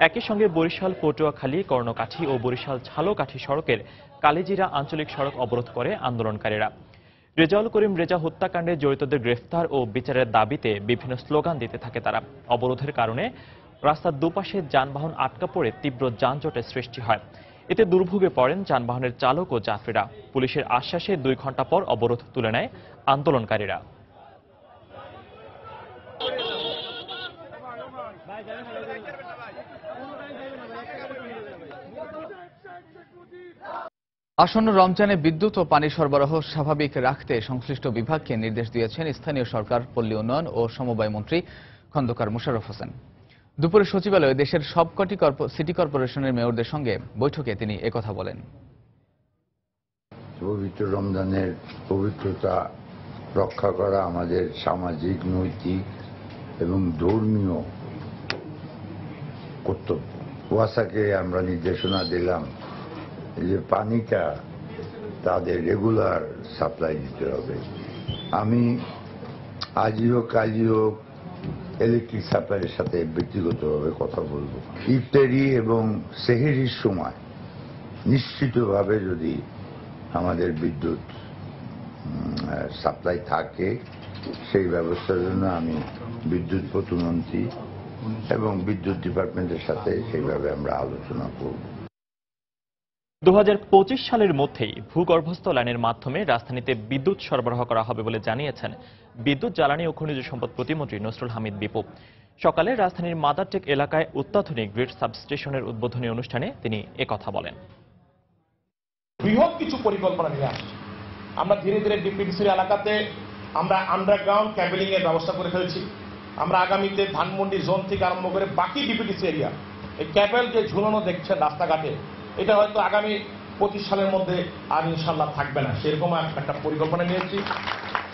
একই সঙ্গে বরিশাল পটুয়াখালী, কর্ণকাঠি ও বরিশাল ঝালকাঠি সড়কের কালিজিরা আঞ্চলিক সড়ক অবরোধ করে আন্দোলনকারীরা। রেজাউল করিম রেজা হত্যাকাণ্ডে জড়িতদের গ্রেফতার ও বিচারের দাবিতে বিভিন্ন স্লোগান দিতে থাকে তারা। অবরোধের কারণে রাস্তার দুপাশে যানবাহন আটকা পড়ে তীব্র যানজটের সৃষ্টি হয়। এতে দুর্ভোগে পড়েন যানবাহনের চালক ও যাত্রীরা। পুলিশের আশ্বাসে 2 ঘণ্টা পর অবরোধ তুলে নেয় আন্দোলনকারীরা। আসন্ন রমজানে বিদ্যুৎ ও পানি সরবরাহ স্বাভাবিক রাখতে সংশ্লিষ্ট বিভাগকে নির্দেশ দিয়েছেন স্থানীয় সরকার, পল্লী উন্নয়ন ও সমবায় মন্ত্রী খন্দকার মোশাররফ হোসেন। দুপুরে সচিবালয়ে দেশের সবকটি সিটি কর্পোরেশনের মেয়রদের সঙ্গে বৈঠকে তিনি একথা বলেন। পবিত্র রমজানের পবিত্রতা রক্ষা করা আমাদের সামাজিক, নৈতিক এবং ধর্মীয় কর্তব্য। ওয়াসাকে আমরা নির্দেশনা দিলাম যে পানিটা তাদের রেগুলার সাপ্লাই দিতে হবে। আমি আজও কালিও ইলেকট্রিক সাপ্লাইয়ের সাথে ব্যক্তিগতভাবে কথা বলবো। ইফতারি এবং সেহরির সময় নিশ্চিতভাবে যদি আমাদের বিদ্যুৎ সাপ্লাই থাকে, সেই ব্যবস্থার জন্য আমি বিদ্যুৎ প্রতিমন্ত্রী এবং বিদ্যুৎ ডিপার্টমেন্টের সাথে সেইভাবে আমরা আলোচনা করব। 2025 সালের মধ্যেই ভূগর্ভস্থ লাইনের মাধ্যমে রাজধানীতে বিদ্যুৎ সরবরাহ করা হবে বলে জানিয়েছেন বিদ্যুৎ, জ্বালানি ও খনিজ সম্পদ প্রতিমন্ত্রী নসরুল হামিদ বিপু। সকালে রাজধানীর মাদারটেক এলাকায় অত্যাধুনিক গ্রিড সাবস্টেশনের উদ্বোধনী অনুষ্ঠানে তিনি একথা বলেন। বৃহৎ কিছু পরিকল্পনা নিয়ে আসছে। আমরা ধীরে ধীরে ডিপিডিসির এলাকাতে আমরা আন্ডারগ্রাউন্ড ক্যাবেলিং এর ব্যবস্থা করে ফেলেছি। আমরা আগামীতে ধানমন্ডি জোন থেকে আরম্ভ করে বাকি ডিপিডিসি এরিয়া এই ক্যাবেল যে ঝুলানো দেখছেন রাস্তাঘাটে, এটা হয়তো আগামী 25 সালের মধ্যে আর ইনশাল্লাহ থাকবে না, সেরকম একটা পরিকল্পনা নিয়েছি।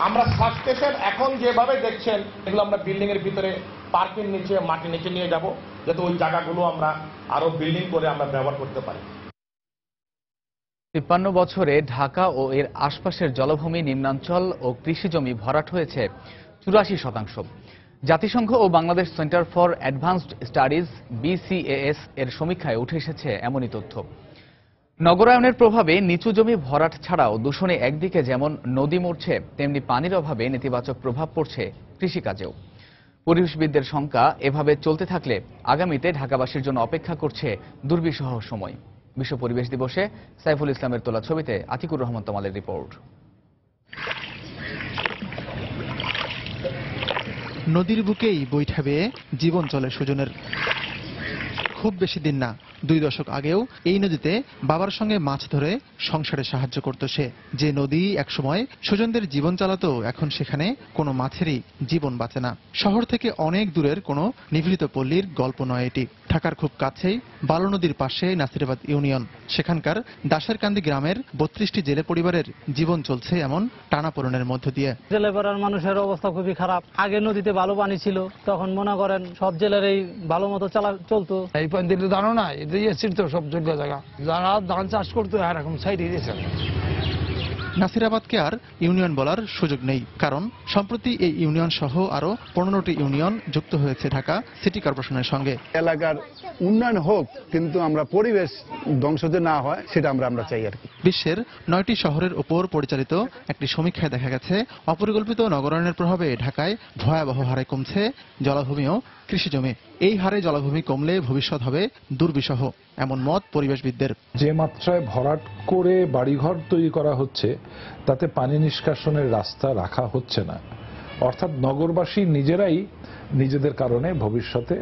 আমরা সাবস্টেশন এখন যেভাবে দেখছেন এগুলো আমরা বিল্ডিং এর ভিতরে পার্কিং নিচে মাটির নিচে নিয়ে যাব, যাতে ওই জায়গাগুলো আমরা আরো বিল্ডিং করে আমরা ব্যবহার করতে পারি। 53 বছরে ঢাকা ও এর আশপাশের জলভূমি, নিম্নাঞ্চল ও কৃষি জমি ভরাট হয়েছে 84%। জাতিসংঘ ও Bangladesh centre for advanced studies BCAS এর সমীক্ষায় উঠে এসেছে এমনই তথ্য। নগরায়নের প্রভাবে নিচু জমি ভরাট ছাড়াও দূষণে একদিকে যেমন নদী মরছে, তেমনি পানির অভাবে নেতিবাচক প্রভাব পড়ছে কৃষিকাজেও। পরিবেশবিদদের শঙ্কা, এভাবে চলতে থাকলে আগামীতে ঢাকাবাসীর জন্য অপেক্ষা করছে দুর্বিষহ সময়। বিশ্ব পরিবেশ দিবসে সাইফুল ইসলামের তোলা ছবিতে আতিকুর রহমান তমালের রিপোর্ট। নদীর বুকেই বৈঠা বেয়ে জীবন চলে সুজনের। খুব বেশি দিন না, 2 দশক আগেও এই নদীতে বাবার সঙ্গে মাছ ধরে সংসারে সাহায্য করত সে। যে নদী একসময় সুজনদের জীবন চালাতো, এখন সেখানে কোনো মাছেরই জীবন বাঁচে না। শহর থেকে অনেক দূরের কোনো নিভৃত পল্লীর গল্প নয় এটি। ঢাকার খুব কাছেই বালু নদীর পাশে নাসিরাবাদ ইউনিয়ন। সেখানকার দাসেরকান্দি গ্রামের 32টি জেলে পরিবারের জীবন চলছে এমন টানাপোড়েনের মধ্য দিয়ে। জেলে পাড়ার মানুষের অবস্থা খুবই খারাপ। আগে নদীতে ভালো পানি ছিল, তখন মনে করেন সব জেলের এই ভালো মতো চলতো। এই পয়েন্ট জানো না, এসেছিল তো সব জায়গা যারা ধান চাষ করতো এরকম সাইড দিয়েছে। নাসিরাবাদকে আর ইউনিয়ন বলার সুযোগ নেই, কারণ সম্প্রতি এই ইউনিয়ন সহ আরো 15টি ইউনিয়ন যুক্ত হয়েছে ঢাকা সিটি কর্পোরেশনের সঙ্গে। এলাকার উন্নয়ন হোক, কিন্তু আমরা পরিবেশ ধ্বংস যে না হয় সেটা আমরা চাই আর কি। বিশ্বের 9টি শহরের উপর পরিচালিত একটি সমীক্ষায় দেখা গেছে, অপরিকল্পিত নগরায়নের প্রভাবে ঢাকায় ভয়াবহ হারে কমছে জলাভূমি ও কৃষিজমি। এই হারে জলাভূমি কমলে ভবিষ্যৎ হবে দুর্বিষহ, এমন মত পরিবেশবিদদের। যে মাত্রায় ভরাট করে বাড়িঘর তৈরি করা হচ্ছে, তাতে পানি নিষ্কাশনের রাস্তা রাখা হচ্ছে না। অর্থাৎ নগরবাসী নিজেরাই নিজেদের কারণে ভবিষ্যতে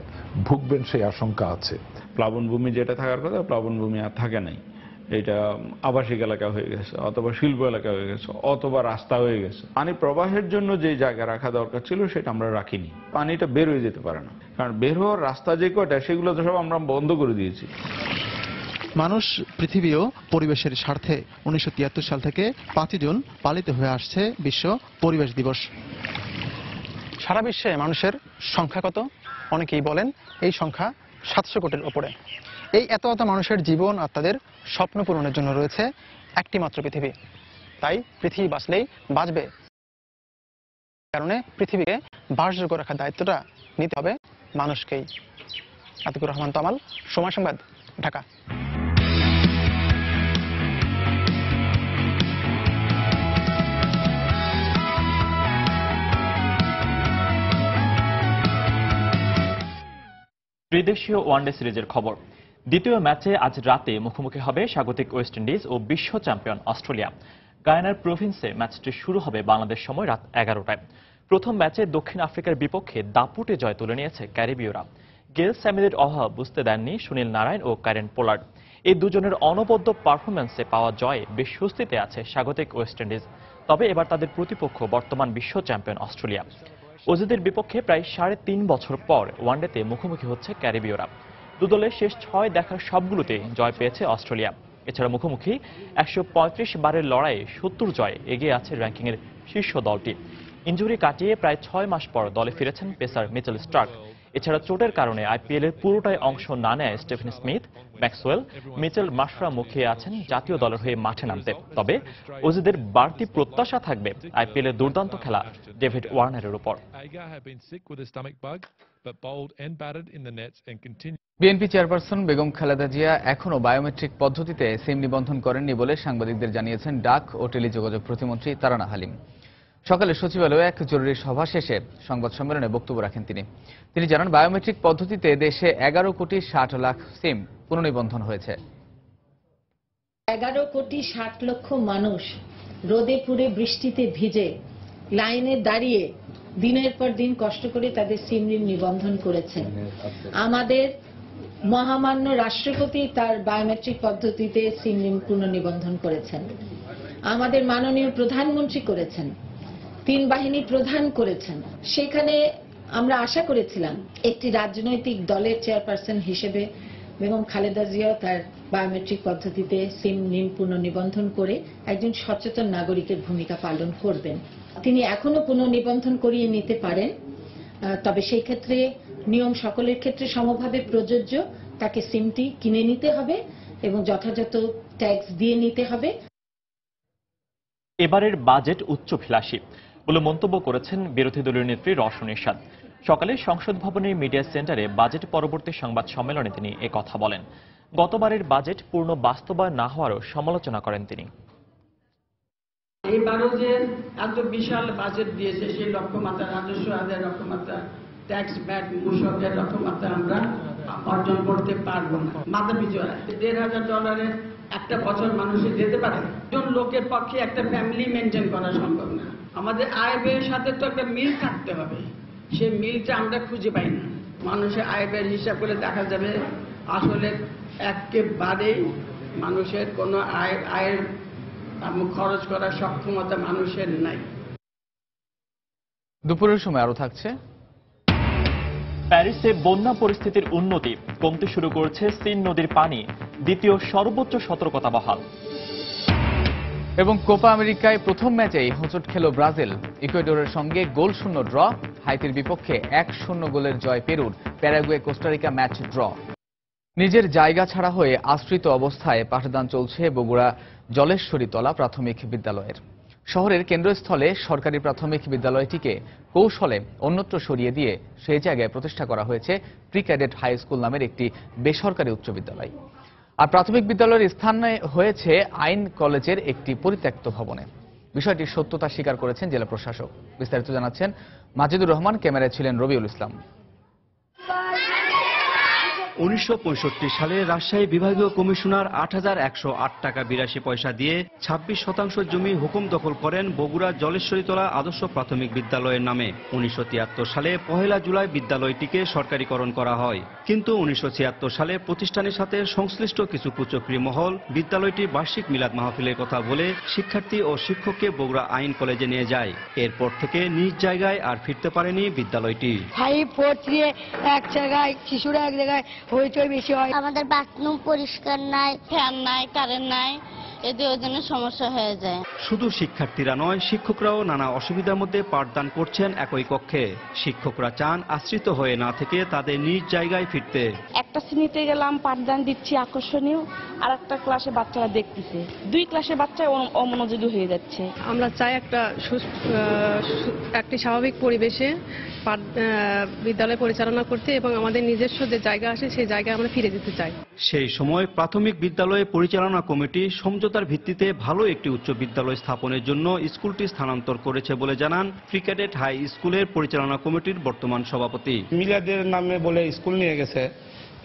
ভুগবেন সেই আশঙ্কা আছে। প্লাবনভূমি যেটা থাকার কথা, প্লাবনভূমি আর থাকে নাই। এটা আবাসিক এলাকা হয়ে গেছে, অথবা শিল্প এলাকা হয়ে গেছে, অথবা রাস্তা হয়ে গেছে। পানি প্রবাহের জন্য যে জায়গা রাখা দরকার ছিল সেটা আমরা রাখিনি। পানিটা বের হয়ে যেতে পারে না, কারণ বের হওয়ার রাস্তা যে কয়টা সেগুলো তো সব আমরা বন্ধ করে দিয়েছি। মানুষ, পৃথিবী ও পরিবেশের স্বার্থে 1973 সাল থেকে 5 জুন পালিত হয়ে আসছে বিশ্ব পরিবেশ দিবস। সারা বিশ্বে মানুষের সংখ্যা কত? অনেকেই বলেন এই সংখ্যা 700 কোটির উপরে। এই এত মানুষের জীবন আর তাদের স্বপ্ন পূরণের জন্য রয়েছে একটি মাত্র পৃথিবী। তাই পৃথিবী বাঁচলেই বাঁচবে, কারণে পৃথিবীকে বাসযোগ্য রাখার দায়িত্বটা নিতে হবে মানুষকেই। আতিকুর রহমান তমাল, সময় সংবাদ, ঢাকা। ত্রিদেশীয় ওয়ানডে সিরিজের খবর। দ্বিতীয় ম্যাচে আজ রাতে মুখোমুখি হবে স্বাগতিক ওয়েস্ট ইন্ডিজ ও বিশ্ব চ্যাম্পিয়ন অস্ট্রেলিয়া। গায়ানার প্রভিন্সে ম্যাচটি শুরু হবে বাংলাদেশ সময় রাত 11টায়। প্রথম ম্যাচে দক্ষিণ আফ্রিকার বিপক্ষে দাপুটে জয় তুলে নিয়েছে ক্যারিবীয়রা। গেল স্যামিলের অভাব বুঝতে দেননি সুনীল নারায়ণ ও ক্যারেন পোলার্ড। এই দুজনের অনবদ্য পারফরম্যান্সে পাওয়া জয়ে বেশ স্বস্তিতে আছে স্বাগতিক ওয়েস্ট ইন্ডিজ। তবে এবার তাদের প্রতিপক্ষ বর্তমান বিশ্ব চ্যাম্পিয়ন অস্ট্রেলিয়া। অজিদের বিপক্ষে প্রায় 3.5 বছর পর ওয়ানডেতে মুখোমুখি হচ্ছে ক্যারিবীয়রা। দুদলের শেষ 6 দেখার সবগুলোতে জয় পেয়েছে অস্ট্রেলিয়া। এছাড়া মুখোমুখি 135 বারের লড়াইয়ে 70 জয়ে এগিয়ে আছে র্যাঙ্কিংয়ের শীর্ষ দলটি। ইনজুরি কাটিয়ে প্রায় 6 মাস পর দলে ফিরেছেন পেসার মিচেল স্টার্ক। এছাড়া চোটের কারণে আইপিএল এর পুরোটাই অংশ না নেয় স্টিফেন স্মিথ, ম্যাক্সওয়েল, মিচেল মাশরা মুখিয়ে আছেন জাতীয় দলের হয়ে মাঠে নামতে। তবে অজিদের বাড়তি প্রত্যাশা থাকবে আইপিএল এর দুর্দান্ত খেলা ডেভিড ওয়ার্নারের উপর। বিএনপি চেয়ারপারসন বেগম খালেদা জিয়া এখনও বায়োমেট্রিক পদ্ধতিতে সিম নিবন্ধন করেননি বলে সাংবাদিকদের জানিয়েছেন ডাক ও টেলিযোগাযোগ প্রতিমন্ত্রী তারানা হালিম। সকালে সচিবালয়ে এক জরুরি সভা শেষে সংবাদ সম্মেলনে বক্তব্য রাখেন তিনি জানান, বায়োমেট্রিক পদ্ধতিতে দেশে 11,60,00,000 সিম পুনর্নিবন্ধন হয়েছে। 11,60,00,000 মানুষ রোদে পুড়ে বৃষ্টিতে ভিজে লাইনে দাঁড়িয়ে দিনের পর দিন কষ্ট করে তাদের সিম নিবন্ধন করেছেন। আমাদের মহামান্য রাষ্ট্রপতি তার বায়োমেট্রিক পদ্ধতিতে সিম পুনর্নিবন্ধন করেছেন। আমাদের মাননীয় প্রধানমন্ত্রী করেছেন, 3 বাহিনী প্রধান করেছেন। সেখানে আমরা আশা করেছিলাম একটি রাজনৈতিক দলের চেয়ারপারসন হিসেবে বেগম খালেদা জিয়া তার বায়োমেট্রিক পদ্ধতিতে নিম পুনর্নিবন্ধন করে একজন সচেতন নাগরিকের ভূমিকা পালন করবেন। তিনি এখনো পুনর্নিবন্ধন করিয়ে নিতে পারেন, তবে সেই ক্ষেত্রে নিয়ম সকলের ক্ষেত্রে সমভাবে প্রযোজ্য। তাকে সিমটি কিনে নিতে হবে এবং যথাযথ ট্যাক্স দিয়ে নিতে হবে। এবারের বাজেট উচ্চাভিলাষী বলে মন্তব্য করেছেন বিরোধী দলীয় নেত্রী রওশন এরশাদ। সকালে সংসদ ভবনের মিডিয়া সেন্টারে বাজেট পরবর্তী সংবাদ সম্মেলনে তিনি একথা বলেন। গতবারের বাজেট পূর্ণ বাস্তবায়ন না হওয়ারও সমালোচনা করেন তিনি। এবারও যে এত বিশাল বাজেট দিয়েছে, সেই লক্ষ্যমাত্রা, রাজস্ব আদায়ের লক্ষ্যমাত্রা, ট্যাক্স ব্যাট মূসকের লক্ষ্যমাত্রা আমরা অর্জন করতে পারবো না। মাথা পিছু $1,500 একটা বছর মানুষে যেতে পারে। একজন লোকের পক্ষে একটা ফ্যামিলি মেনটেন করা সম্ভব না। আমাদের আয় ব্যয়ের সাথে তো একটা মিল থাকতে হবে, সেই মিলটা আমরা খুঁজে পাই না। মানুষের আয় ব্যয়ের হিসাব করে দেখা যাবে আসলে একেবারেই মানুষের কোনো আয়ের খরচ করার সক্ষমতা মানুষের নাই। দুপুরের সময় আরো থাকছে। প্যারিসে বন্যা পরিস্থিতির উন্নতি, কমতে শুরু করেছে সিন নদীর পানি, দ্বিতীয় সর্বোচ্চ সতর্কতা বহাল। এবং কোপা আমেরিকায় প্রথম ম্যাচেই হোঁচট খেল ব্রাজিল। ইকুয়েডরের সঙ্গে গোলশূন্য ড্র, হাইতির বিপক্ষে 1-0 গোলের জয় পেরুর। Paraguay Costa Rica match draw. নিজের জায়গা ছাড়া হয়ে আশ্রিত অবস্থায় পাঠদান চলছে বগুড়া জলেশ্বরীতলা প্রাথমিক বিদ্যালয়ের। শহরের কেন্দ্রস্থলে সরকারি প্রাথমিক বিদ্যালয়টিকে কৌশলে অন্যত্র সরিয়ে দিয়ে সেই জায়গায় প্রতিষ্ঠা করা হয়েছে প্রি ক্যাডেট হাই স্কুল নামের একটি বেসরকারি উচ্চ বিদ্যালয়। আর প্রাথমিক বিদ্যালয়ের স্থানে হয়েছে আইন কলেজের একটি পরিত্যক্ত ভবনে। বিষয়টির সত্যতা স্বীকার করেছেন জেলা প্রশাসক। বিস্তারিত জানাচ্ছেন মাজিদুর রহমান, ক্যামেরায় ছিলেন রবিউল ইসলাম। 1965 সালে রাজশাহী বিভাগীয় কমিশনার 8,108 টাকা 82 পয়সা দিয়ে 26% জমি হুকুম দখল করেন বগুড়া জলেশ্বরীতলা আদর্শ প্রাথমিক বিদ্যালয়ের নামে। 1973 সালে 1 জুলাই বিদ্যালয়টিকে সরকারিকরণ করা হয়। কিন্তু 1976 সালে প্রতিষ্ঠানের সাথে সংশ্লিষ্ট কিছু কুচক্রী মহল বিদ্যালয়টির বার্ষিক মিলাদ মাহফিলের কথা বলে শিক্ষার্থী ও শিক্ষককে বগুড়া আইন কলেজে নিয়ে যায়। এরপর থেকে নিজ জায়গায় আর ফিরতে পারেনি বিদ্যালয়টি। 5, 4, 3 এক জায়গায়, শিশুরা এক জায়গায়, হইচই বেশি হয়। আমাদের বাথরুম পরিষ্কার নাই, ফ্যান নাই, কারেন্ট নাই, এদের ওই জন্য সমস্যা হয়ে যায়। শুধু শিক্ষার্থীরা নয়, শিক্ষকরাও নানা অসুবিধার মধ্যে পাঠদান করছেন একই কক্ষে। শিক্ষকরা চান আশ্রিত হয়ে না থেকে তাদের নিজ জায়গায় ফিরতে। একটা শ্রেণীতে গেলাম, পাঠদান দিচ্ছি আকর্ষণীয়, আর একটা ক্লাসে বাচ্চারা দেখতেছে, 2 ক্লাসে বাচ্চা অমনোযোগী হয়ে যাচ্ছে। আমরা চাই একটি স্বাভাবিক পরিবেশে বিদ্যালয় পরিচালনা করতে এবং আমাদের নিজস্ব যে জায়গা আছে সেই জায়গায় আমরা ফিরে যেতে চাই। সেই সময় প্রাথমিক বিদ্যালয় পরিচালনা কমিটি সমঝোতার ভিত্তিতে ভালো একটি উচ্চ বিদ্যালয় স্থাপনের জন্য স্কুলটি স্থানান্তর করেছে বলে জানান প্রি ক্যাডেট হাই স্কুলের পরিচালনা কমিটির বর্তমান সভাপতি। মিলাদের নামে বলে স্কুল নিয়ে গেছে,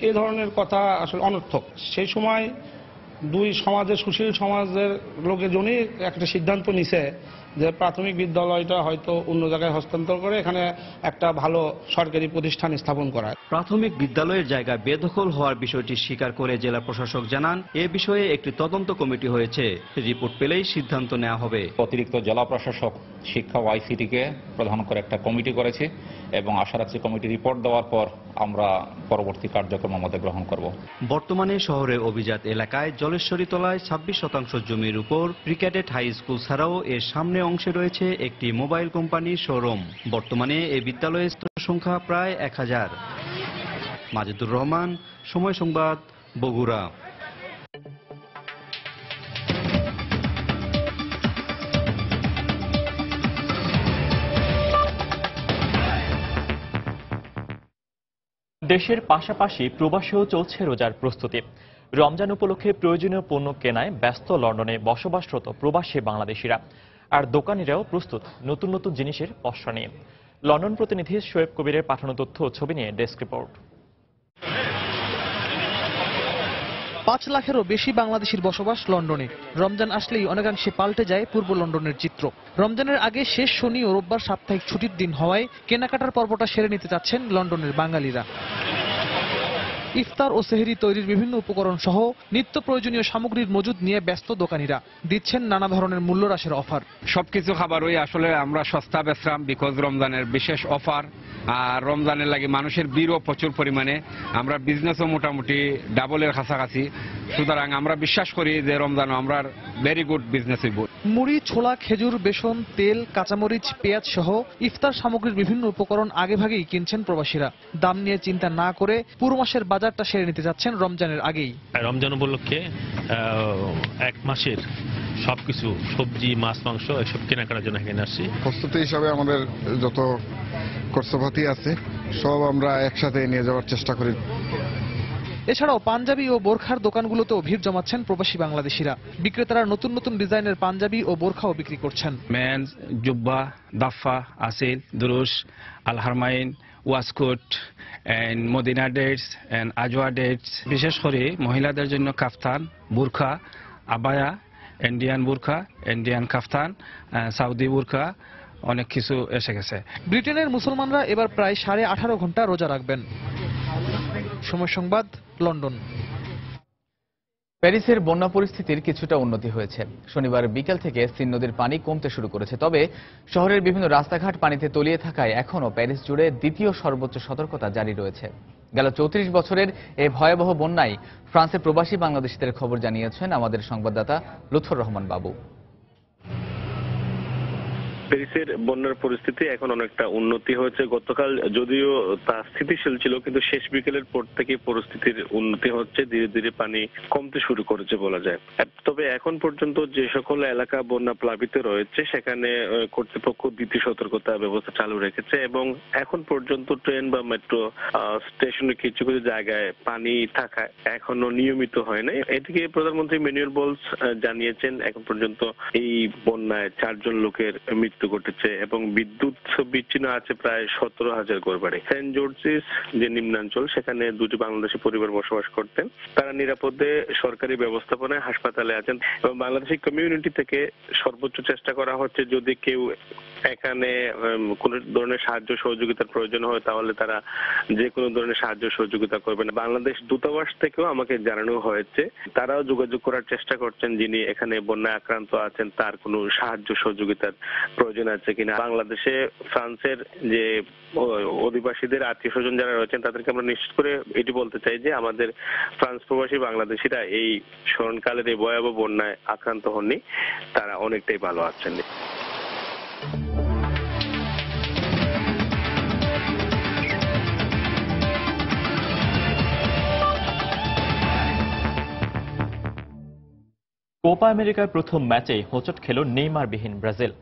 এই ধরনের কথা আসলে অনর্থক। সেই সময় 2 সমাজের, সুশীল সমাজের লোকজনই একটা সিদ্ধান্ত নিছে যে প্রাথমিক বিদ্যালয়টা হয়তো অন্য জায়গায় হস্তান্তর করে এখানে একটা ভালো সরকারি প্রতিষ্ঠান স্থাপন করা। প্রাথমিক বিদ্যালয়ের জায়গা বেদখল হওয়ার বিষয়টি স্বীকার করে জেলা প্রশাসক জানান এ বিষয়ে একটি তদন্ত কমিটি হয়েছে, রিপোর্ট পেলেই সিদ্ধান্ত নেওয়া হবে। অতিরিক্ত জেলা প্রশাসক শিক্ষা ও আইসিটিকে প্রধান করে একটা কমিটি করেছে এবং আশা রাখছি কমিটি রিপোর্ট দেওয়ার পর আমরা পরবর্তী কার্যক্রম আমাদের গ্রহণ করব। বর্তমানে শহরের অভিজাত এলাকায় জলেশ্বরীতলায় 26% জমির উপর প্রি ক্যাডেট হাই স্কুল ছাড়াও এর সামনে অংশে রয়েছে একটি মোবাইল কোম্পানির শোরুম। বর্তমানে এই বিদ্যালয়ের সংখ্যা প্রায় 1000। মাজিদুর রহমান, সময় সংবাদ, বগুড়া। দেশের পাশাপাশি প্রবাসেও চলছে রোজার প্রস্তুতি। রমজান উপলক্ষে প্রয়োজনীয় পণ্য কেনায় ব্যস্ত লন্ডনে বসবাসরত প্রবাসী বাংলাদেশিরা। আর দোকানিরাও প্রস্তুত নতুন নতুন জিনিসের পসরা নিয়ে। লন্ডন প্রতিনিধি শোয়েব কবিরের পাঠানো তথ্য ও ছবি নিয়ে ডেস্ক রিপোর্ট। 5 লাখেরও বেশি বাংলাদেশির বসবাস লন্ডনে। রমজান আসলেই অনেকাংশে পাল্টে যায় পূর্ব লন্ডনের চিত্র। রমজানের আগে শেষ শনি ও রোববার সাপ্তাহিক ছুটির দিন হওয়ায় কেনাকাটার পর্বটা সেরে নিতে চাচ্ছেন লন্ডনের বাঙালিরা। ইফতার ও সেহরি তৈরির বিভিন্ন উপকরণ সহ নিত্য প্রয়োজনীয় সামগ্রীর মজুদ নিয়ে ব্যস্ত দোকানিরা দিচ্ছেন নানা ধরনের মূল্য হ্রাসের অফার। সবকিছু খাবারই আসলে আমরা সস্তা বেচলাম বিকজ রমজানের বিশেষ অফার, আর রমজানের লাগে মানুষের ভিড়ও প্রচুর পরিমাণে, আমরা বিজনেসও মোটামুটি ডাবলের কাছাকাছি, সুতরাং আমরা বিশ্বাস করি যে রমজান আমরা ভেরি গুড বিজনেস হইব। মুড়ি, ছোলা, খেজুর, বেসন, তেল, কাঁচামরিচ, পেঁয়াজ সহ ইফতার সামগ্রীর বিভিন্ন উপকরণ আগেভাগেই কিনছেন প্রবাসীরা। দাম নিয়ে চিন্তা না করে পুরো মাসের বাজারটা সেরে নিতে যাচ্ছেন রমজানের আগেই। রমজান উপলক্ষে এক মাসের সবকিছু সবজি, মাছ, মাংস এসব কেনাকাটার জন্য এখানে আসছি। প্রস্তুতি হিসাবে আমাদের যত খরচপাতি আছে সব আমরা একসাথে নিয়ে যাওয়ার চেষ্টা করি। এছাড়াও পাঞ্জাবি ও বোরখার দোকানগুলোতেও ভিড় জমাচ্ছেন প্রবাসী বাংলাদেশিরা। বিক্রেতারা নতুন নতুন ডিজাইনের পাঞ্জাবি ও বোরখাও বিক্রি করছেন। মেন্স, জুব্বা, দাফা, আসিল, দুরুস, আলহারমাইন, waistcoat and Medina dates and আজওয়া ডেটস। বিশেষ করে মহিলাদের জন্য কাফতান, বুরখা, আবায়া, ইন্ডিয়ান বুরখা, ইন্ডিয়ান কাফতান, সাউদি বুরখা, অনেক কিছু এসে গেছে। ব্রিটেনের মুসলমানরা এবার প্রায় 18.5 ঘন্টা রোজা রাখবেন। সময় সংবাদ, লন্ডন। প্যারিসের বন্যা পরিস্থিতির কিছুটা উন্নতি হয়েছে। শনিবার বিকেল থেকে সিন নদীর পানি কমতে শুরু করেছে, তবে শহরের বিভিন্ন রাস্তাঘাট পানিতে তলিয়ে থাকায় এখনও প্যারিস জুড়ে দ্বিতীয় সর্বোচ্চ সতর্কতা জারি রয়েছে। গেল 34 বছরের এই ভয়াবহ বন্যায় ফ্রান্সে প্রবাসী বাংলাদেশিদের খবর জানিয়েছেন আমাদের সংবাদদাতা লুৎফর রহমান বাবু। প্যারিসের বন্যার পরিস্থিতি এখন অনেকটা উন্নতি হয়েছে। গতকাল যদিও তা স্থিতিশীল ছিল, কিন্তু শেষ বিকেলের পর থেকে পরিস্থিতির উন্নতি হচ্ছে, ধীরে ধীরে পানি কমতে শুরু করেছে বলা যায়। তবে এখন পর্যন্ত যে সকল এলাকা বন্যা প্লাবিত রয়েছে সেখানে কর্তৃপক্ষ দ্বিতীয় সতর্কতা ব্যবস্থা চালু রেখেছে এবং এখন পর্যন্ত ট্রেন বা মেট্রো স্টেশনের কিছু কিছু জায়গায় পানি থাকায় এখনো নিয়মিত হয় নাই। এদিকে প্রধানমন্ত্রী ম্যানুয়েল বলস জানিয়েছেন এখন পর্যন্ত এই বন্যায় 4 জন লোকের মৃত্যু ঘটেছে এবং বিদ্যুৎ বিচ্ছিন্ন আছে প্রায় 17,000 ঘরবাড়ি। সেন্ট জর্জিস যে নিম্নাঞ্চল, সেখানে 2টি বাংলাদেশি পরিবার বসবাস করতেন। তারা নিরাপদে সরকারি ব্যবস্থাপনায় হাসপাতালে আছেন এবং বাংলাদেশি কমিউনিটি থেকে সর্বোচ্চ চেষ্টা করা হচ্ছে যদি কেউ এখানে কোন ধরনের সাহায্য সহযোগিতার প্রয়োজন হয় তাহলে তারা যে কোনো ধরনের সাহায্য সহযোগিতা করবেন। বাংলাদেশ দূতাবাস থেকেও আমাকে জানানো হয়েছে তারাও যোগাযোগ করার চেষ্টা করছেন যিনি এখানে বন্যায় আক্রান্ত আছেন তার কোনো সাহায্য সহযোগিতার প্রয়োজন আছে কিনা। বাংলাদেশে ফ্রান্সের যে অধিবাসীদের আত্মীয় স্বজন যারা রয়েছেন তাদেরকে আমরা নিশ্চিত করে এটি বলতে চাই যে আমাদের ফ্রান্স প্রবাসী বাংলাদেশিরা এই স্মরণকালের এই ভয়াবহ বন্যায় আক্রান্ত হননি, তারা অনেকটাই ভালো আছেন। কোপা আমেরিকার প্রথম ম্যাচেই হোঁচট খেল নেইমারবিহীন ব্রাজিল।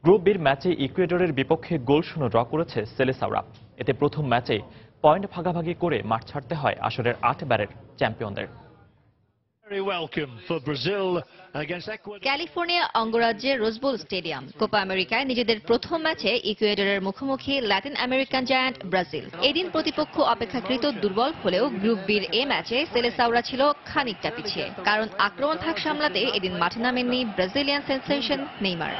গ্রুপ বির ম্যাচে ইকুয়েডরের বিপক্ষে গোলশূন্য ড্র করেছে সেলেসাওরা। এতে প্রথম ম্যাচে পয়েন্ট ভাগাভাগি করে মাঠ ছাড়তে হয় আসরের 8 বারের চ্যাম্পিয়নদের। ক্যালিফোর্নিয়া অঙ্গরাজ্যের রোজবোল স্টেডিয়াম কোপা আমেরিকায় নিজেদের প্রথম ম্যাচে ইকুয়েডরের মুখোমুখি ল্যাটিন আমেরিকান জায়ান্ট ব্রাজিল। এদিন প্রতিপক্ষ অপেক্ষাকৃত দুর্বল হলেও গ্রুপ বির এ ম্যাচে সেলেসাওরা ছিল খানিকটা পিছিয়ে, কারণ আক্রমণ ভাগ সামলাতে এদিন মাঠে নামেননি ব্রাজিলিয়ান সেন্সেশন নেইমার।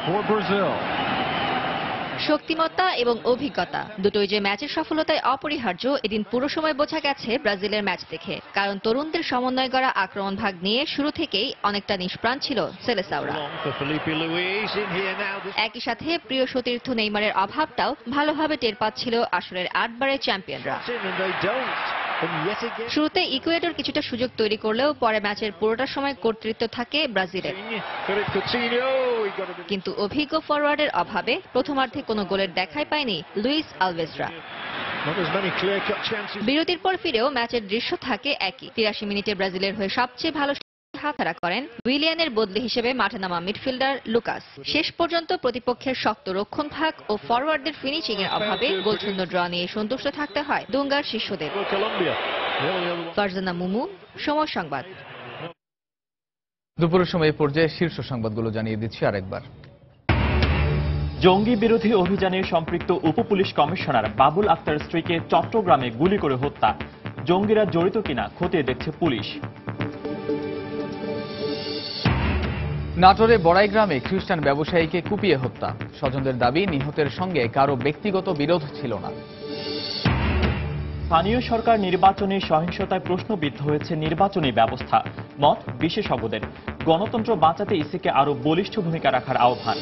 শক্তিমত্তা এবং অভিজ্ঞতা দুটোই যে ম্যাচের সফলতায় অপরিহার্য এদিন পুরো সময় বোঝা গেছে ব্রাজিলের ম্যাচ দেখে, কারণ তরুণদের সমন্বয় করা আক্রমণ ভাগ নিয়ে শুরু থেকেই অনেকটা নিষ্প্রাণ ছিল সেলেসাওরা। একই সাথে প্রিয় সতীর্থ নেইমারের অভাবটাও ভালোভাবে টের পাচ্ছিল আসরের 8 বারের চ্যাম্পিয়নরা। শুরুতে ইকুয়েডর কিছুটা সুযোগ তৈরি করলেও পরে ম্যাচের পুরোটা সময় কর্তৃত্ব থাকে ব্রাজিলের, কিন্তু অভিজ্ঞ ফরওয়ার্ডের অভাবে প্রথমার্ধে কোনো গোলের দেখাই পায়নি লুইস আলভেজরা। বিরতির পর ফিরেও ম্যাচের দৃশ্য থাকে একই। 83 মিনিটে ব্রাজিলের হয়ে সবচেয়ে ভালো হাতছাড়া করেন উইলিয়ানের বদলি হিসেবে মাঠে নামা মিডফিল্ডার লুকাস। শেষ পর্যন্ত প্রতিপক্ষের শক্ত রক্ষণ ভাগ ও ফরওয়ার্ডদের ফিনিশিং এর অভাবে গোলশূন্য ড্র নিয়ে সন্তুষ্ট থাকতে হয় দুঙ্গার শিষ্যদের। ফারজানা মুমু, সময় সংবাদ। দুপুরের সময় এই পর্যায়ে শীর্ষ সংবাদগুলো জানিয়ে দিচ্ছি আরেকবার। জঙ্গি বিরোধী অভিযানে সম্পৃক্ত উপপুলিশ কমিশনার বাবুল আক্তার স্ত্রীকে চট্টগ্রামে গুলি করে হত্যা। জঙ্গিরা জড়িত কিনা খতিয়ে দেখছে পুলিশ। নাটোরে বড়াই গ্রামে খ্রিস্টান ব্যবসায়ীকে কুপিয়ে হত্যা। স্বজনদের দাবি নিহতের সঙ্গে কারো ব্যক্তিগত বিরোধ ছিল না। স্থানীয় সরকার নির্বাচনে সহিংসতায় প্রশ্নবিদ্ধ হয়েছে নির্বাচনী ব্যবস্থা। মত বিশেষজ্ঞদের। গণতন্ত্র বাঁচাতে ইসিকে আরো বলিষ্ঠ ভূমিকা রাখার আহ্বান।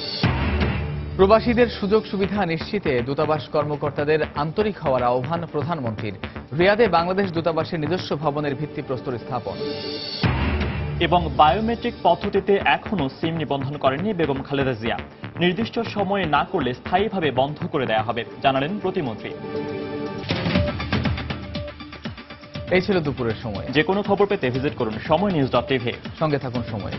প্রবাসীদের সুযোগ সুবিধা নিশ্চিতে দূতাবাস কর্মকর্তাদের আন্তরিক হওয়ার আহ্বান প্রধানমন্ত্রীর। রিয়াদে বাংলাদেশ দূতাবাসের নিজস্ব ভবনের ভিত্তিপ্রস্তর স্থাপন। এবং বায়োমেট্রিক পদ্ধতিতে এখনো সিম নিবন্ধন করেননি বেগম খালেদা জিয়া। নির্দিষ্ট সময়ে না করলে স্থায়ীভাবে বন্ধ করে দেয়া হবে, জানালেন প্রতিমন্ত্রী। এই ছিল দুপুরের সময়। যে কোনো খবর পেতে ভিজিট করুন সময়নিউজ.tv। সঙ্গে থাকুন সময়।